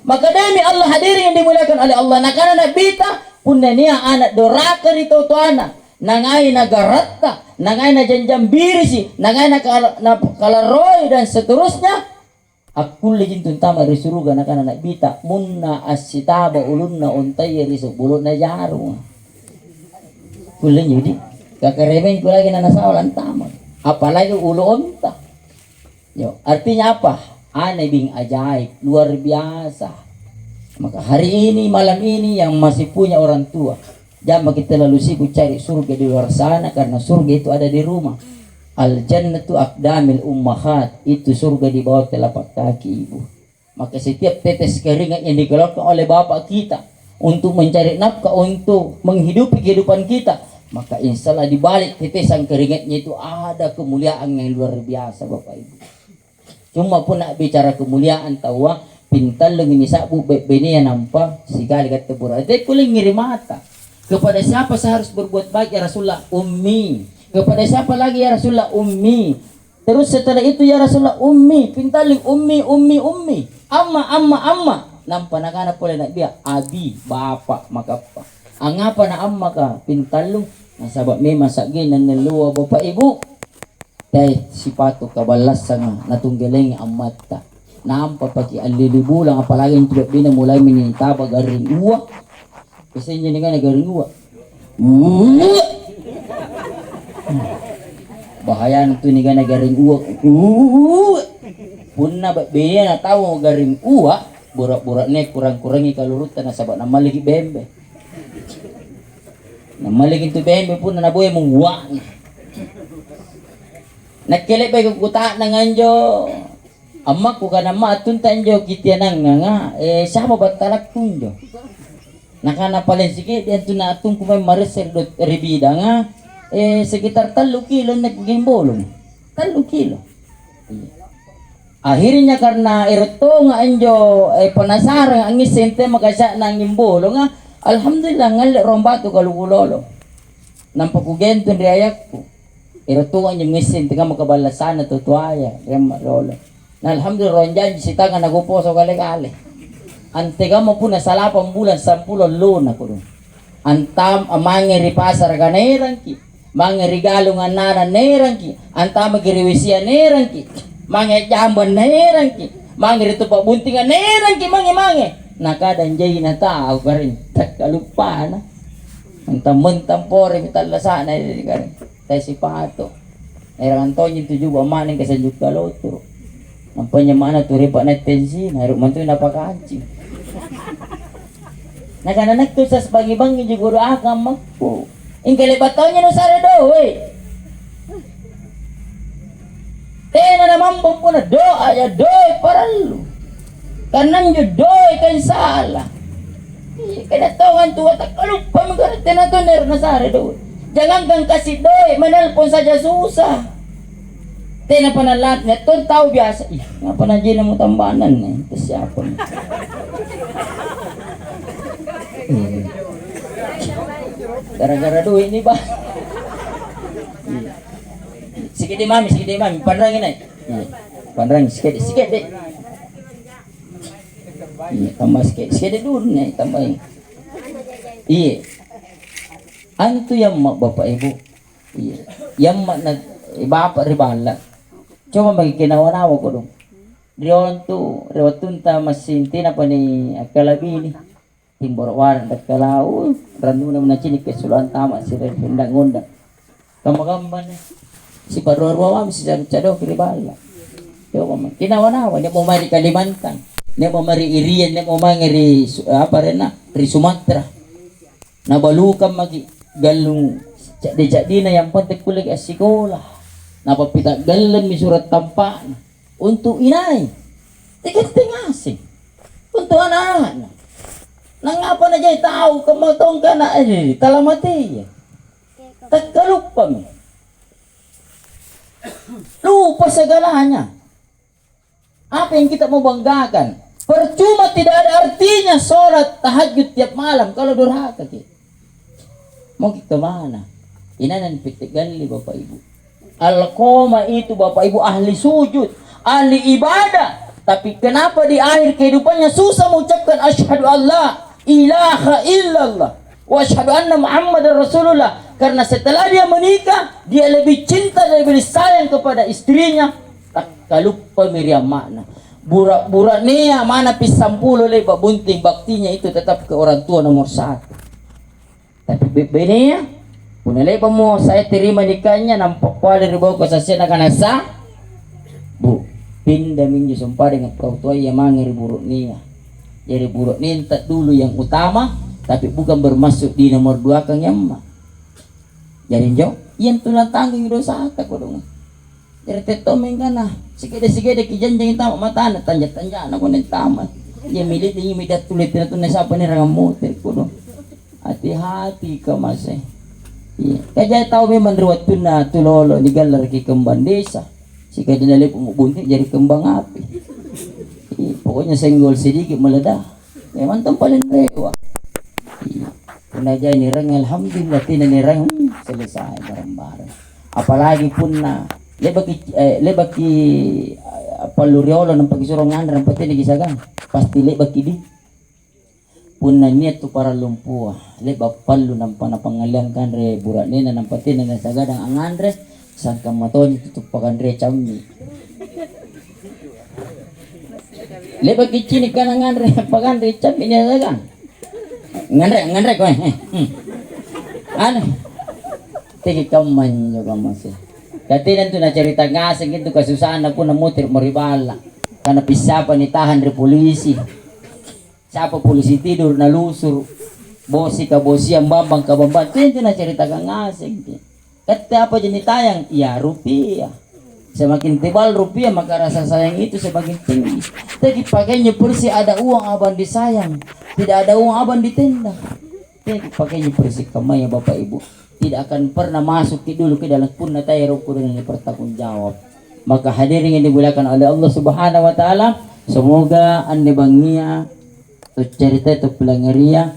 Speaker 1: Maka demi Allah hadirin yang dimuliakan oleh Allah nakana nabita punna niya anak doraka rito to anak nangai nagaratta nangai na janjam birisi nangai na kalaroy dan seterusnya aku legin tuntama dari suruga nakana nabita munna asitaba ulunna untay riso bulot na jaro kulen jadi kakaremen ko lagi na nasawalan tama apalagi ulo onta yo artinya apa aneh bing ajaib luar biasa. Maka hari ini malam ini yang masih punya orang tua jangan kita lalu sibuk cari surga di luar sana karena surga itu ada di rumah. Al jannatu aqdamil ummahat, itu surga di bawah telapak kaki ibu. Maka setiap tetes keringat yang dikeluarkan oleh bapak kita untuk mencari nafkah untuk menghidupi kehidupan kita, maka insya Allah di balik tetesan keringatnya itu ada kemuliaan yang luar biasa bapak ibu. Cuma pun nak bicara kemuliaan tahu pintal lagi sabu beni yang nampak sekali kata buruk. Jadi kuling ngirim mata. Kepada siapa saya harus berbuat baik ya Rasulullah? Ummi. Kepada siapa lagi ya Rasulullah? Ummi. Terus setelah itu ya Rasulullah ummi. Pintaling ummi. Amma. Nampak nak anak boleh nak biar abi bapak maka apa? Angapa na amma ka pintalong. Nasabak may masaginan ng luwa bapak ibu. Dahil sipato kabalas nga natunggaling ang mata. Nampak pati alilibulang apalagi yung tulad din na mulai minintabag garing uwa. Kasi yun nga nagaring uwa. Bahaya nito ni nga nagaring uwa. Puna biya na tao garing uwa. Burak-burak na kurang-kurangi kalurutan na sabat na maligi bembe. Na maligi ito bembe po na nabuhay mong uwa. Nagkilip ay kukutaan na nga nyo. Amma ko ka na matuntan jo kitianang nga sama ba talak tunjo nakana palen sige dito na atong kumay maresel dot ribida nga sekitar 3 kilo naging bolong 3 kilo akhirnya karena irto nga anjo panasarang ang isente magasya nang imbolong nga alhamdulillah ngal rombato kalugulolo nang pagugento riayak ko irto nga yung isente nga makabalasan na tutuaya rem lolo. Nah, alhamdulillah ronjan sita ka naguposo kali-kali. Ante ka mo po na sa 8 bulan, 10 luna ko doon. Antam, amang pasar ka nerang ki. Mga regalo nga nana nerang ki. Antam, magiriwisiya nerang ki. Mga jamban nerang ki. Mga rito pa bunting nga nerang ki, mga. Nakadanjay na tao ka rin. Takalupa na. Antam-mentang pore, mitalasa na rin ka rin. Tayo si Pato. Erang Antonio tujuh maning kasanjuk kalotro. Nampanya mana tu repak naik tensi, harus mantu napakancing. Nakananak tu sa sebagai bang juga doa kamakku. Ingkali bataunya no sare doe. Tena na mampu pun doa ya doe paralu. Kanan jo doe kan salah. Kena tahuan tu tak lupa mengerti na tu na sare doe. Jangan kang kasih doe, menelpon saja susah. Tena panalat na ito, tao biasa. Nga pa na dyan mo tambanan eh. Ito siya po. Gara-gara doon, di ba? Sige di mami. Panrangin na eh. Panrangin, sige di. Tambah sige di doon eh. Tambah eh. Iya. Ano to yung bapak ibu? Iya. Yung bapak ribala. Cuma bagi kinawanawa ko dong. Rewatun ta masinti na pa ni Akalabi ni. Timborwaran at kalao. Rando naman na chinik kesuluan tama si Rendang-undang. Kamagamba na. Si Parorwa si Chado ribala. Kinawanawa. Niya mo mari Kalimantan. Niya mo mari Irian. Niya mo mari ri Sumatra. Nabalukam magi galung. Jadi na yang penting kulig asikola. Napapitagalan mi surat tampaan untuk inay tigas-tingasing untuk anak nangapa na jay tao kamatong ka na talamati tagkalupa mi lupa sa galanya apa yang kita mau banggakan Percuma, tidak ada artinya sholat tahajud tiap malam kalau durhaka kita. Mau kita kemana? Inanan pitik gali Bapak Ibu. Al-Qoma itu Bapak Ibu ahli sujud, ahli ibadah. Tapi kenapa di akhir kehidupannya susah mengucapkan asyhadu alla ilaha illallah wa asyhadu anna Muhammadar Rasulullah? Karena setelah dia menikah, dia lebih cinta dan lebih sayang kepada istrinya. Tak kalupa miriam makna. Burak-burak nia mana pisampulo lebak bunting baktinya itu tetap ke orang tua nomor satu. Tapi benea punalay pa mo saya terima nikahnya nampak kuali ribaw ko sa siya nakanasa. Bu, pindamin niyo sumpah dengan kau tua yang mangir buruk niya. Jadi buruk niya tak dulu yang utama, tapi bukan bermasuk di nomor dua kang yamma. Jadi jo, yan tulang tanggung dosa ka ko dong. Jadi tetomeng ka na. Sige-sige kijanjang tama mata na tanja-tanja na ko ng tama. Ya milit yung midat tulit na ito na sa paniramote ko dong. Hati-hati ka mas eh. Kaya tao may manruwat to na tulolo ni galar kay kembang desa. Sika dinali pumubunti jadi kembang api. Pokoknya senggol sedikit malada. Memang tampalin rewa. Punajay nirang alhamdulillah tinanirang selesai bareng-bareng. Apalagi pun na lebaki paluriolo ng pagisurongan ng pati nagisagan. Pasti lebaki di. Puna niya to para lumpua leba palu ng panapangalian kan re burak nina ng pati na nasagadang ang andres sa kamaton tutupakan re chamni leba kichinik kan ang andre pagan re chamni nasagan ngandre ko ano tigi kaman juga masih katinan to na cerita ngasing itu kasusahan na po na mutir moribala kana pisapan ni tahan re polisi. Siapa polisi tidur na lusur bosi ka bosi ang bambang ka bambang itu na cerita kang ngasing kata apa jenis tayang ya rupiah semakin tebal rupiah maka rasa sayang itu semakin tinggi. Jadi pakainya persi ada uang abang disayang, tidak ada uang abang ditenda. Jadi pakainya persi kamay Bapak Ibu tidak akan pernah masuk dulu ke dalam pun na tayo ruko dan dipertanggungjawab. Maka hadirin yang dimuliakan oleh Allah Subhanahu wa taala, semoga anda bangnia cerita itu pelanggaria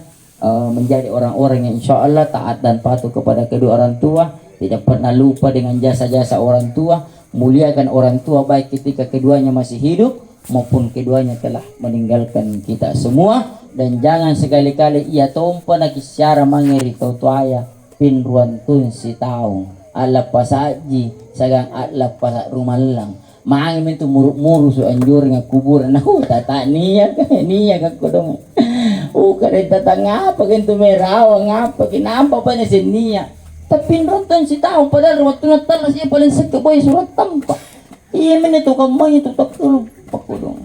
Speaker 1: menjadi orang-orang yang insya Allah taat dan patuh kepada kedua orang tua, tidak pernah lupa dengan jasa-jasa orang tua, muliakan orang tua baik ketika keduanya masih hidup maupun keduanya telah meninggalkan kita semua. Dan jangan sekali-kali ia tompa na kisyara mangeri tuaya pinruan tun si taong ala pasaji sagang ala pasak rumalang maangin itu muruk-muruk so anjur nga kuburan na tata niya kako dong kare tata ngapa ganito may rawa ngapa kinampa pa niya niya tapi pinruan si taong padahal waktu natalas siya paling sakaboy surat tampa iya man ito kamay ito tapulog pako dong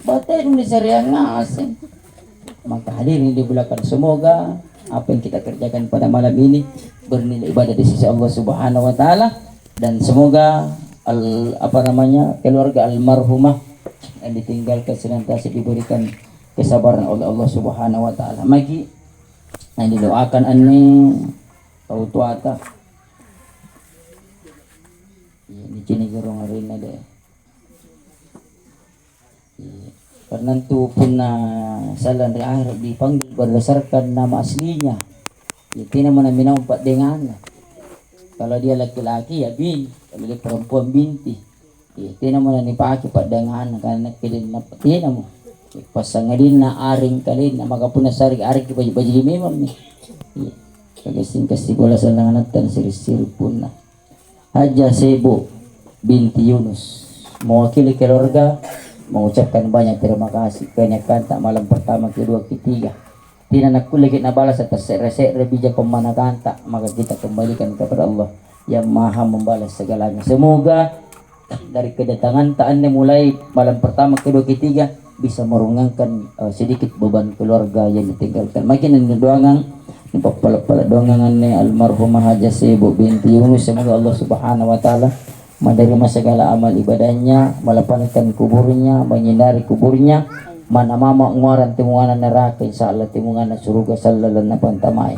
Speaker 1: batay nung nisariya nga asin. Maka hadirin dibulakan, semoga apa yang kita kerjakan pada malam ini bernilai ibadah di sisi Allah Subhanahu wa taala, dan semoga keluarga almarhumah yang ditinggalkan senantiasa diberikan kesabaran oleh Allah Subhanahu wa taala. Magi yang didoakan ani tau tuata ini cini gerong arena deh. Karena itu pun salah dari akhir dipanggil berdasarkan nama aslinya. Itu namanya minampat dengan. Kalau dia laki-laki ya bin, kalau dia perempuan binti. Itu namanya dipakai pak dengan karena kedin napatin mo. Pasangan din na aring kalin na magapuna sari aring baju memang nih. Kagasin kasi bola sa nanganatan siri-siri pun na. Haja Sebo binti Yunus mewakili keluarga mengucapkan banyak terima kasih kenyakan tak malam pertama, kedua, ketiga. Tidak nak kuligit na balas atas resek bijak pemanakan tak, maka kita kembalikan kepada Allah yang maha membalas segalanya. Semoga dari kedatangan tak anda mulai malam pertama, kedua, ketiga bisa merunggangkan sedikit beban keluarga yang ditinggalkan. Makin ini doangan pala doangan almarhumah Haja Sebo binti Yunus, semoga Allah Subhanahu wa taala menerima segala amal ibadahnya, melapangkan kuburnya, menyinari kuburnya, mana mama nguaran timungan neraka insyaallah timungan surga sallallahu na pantamay.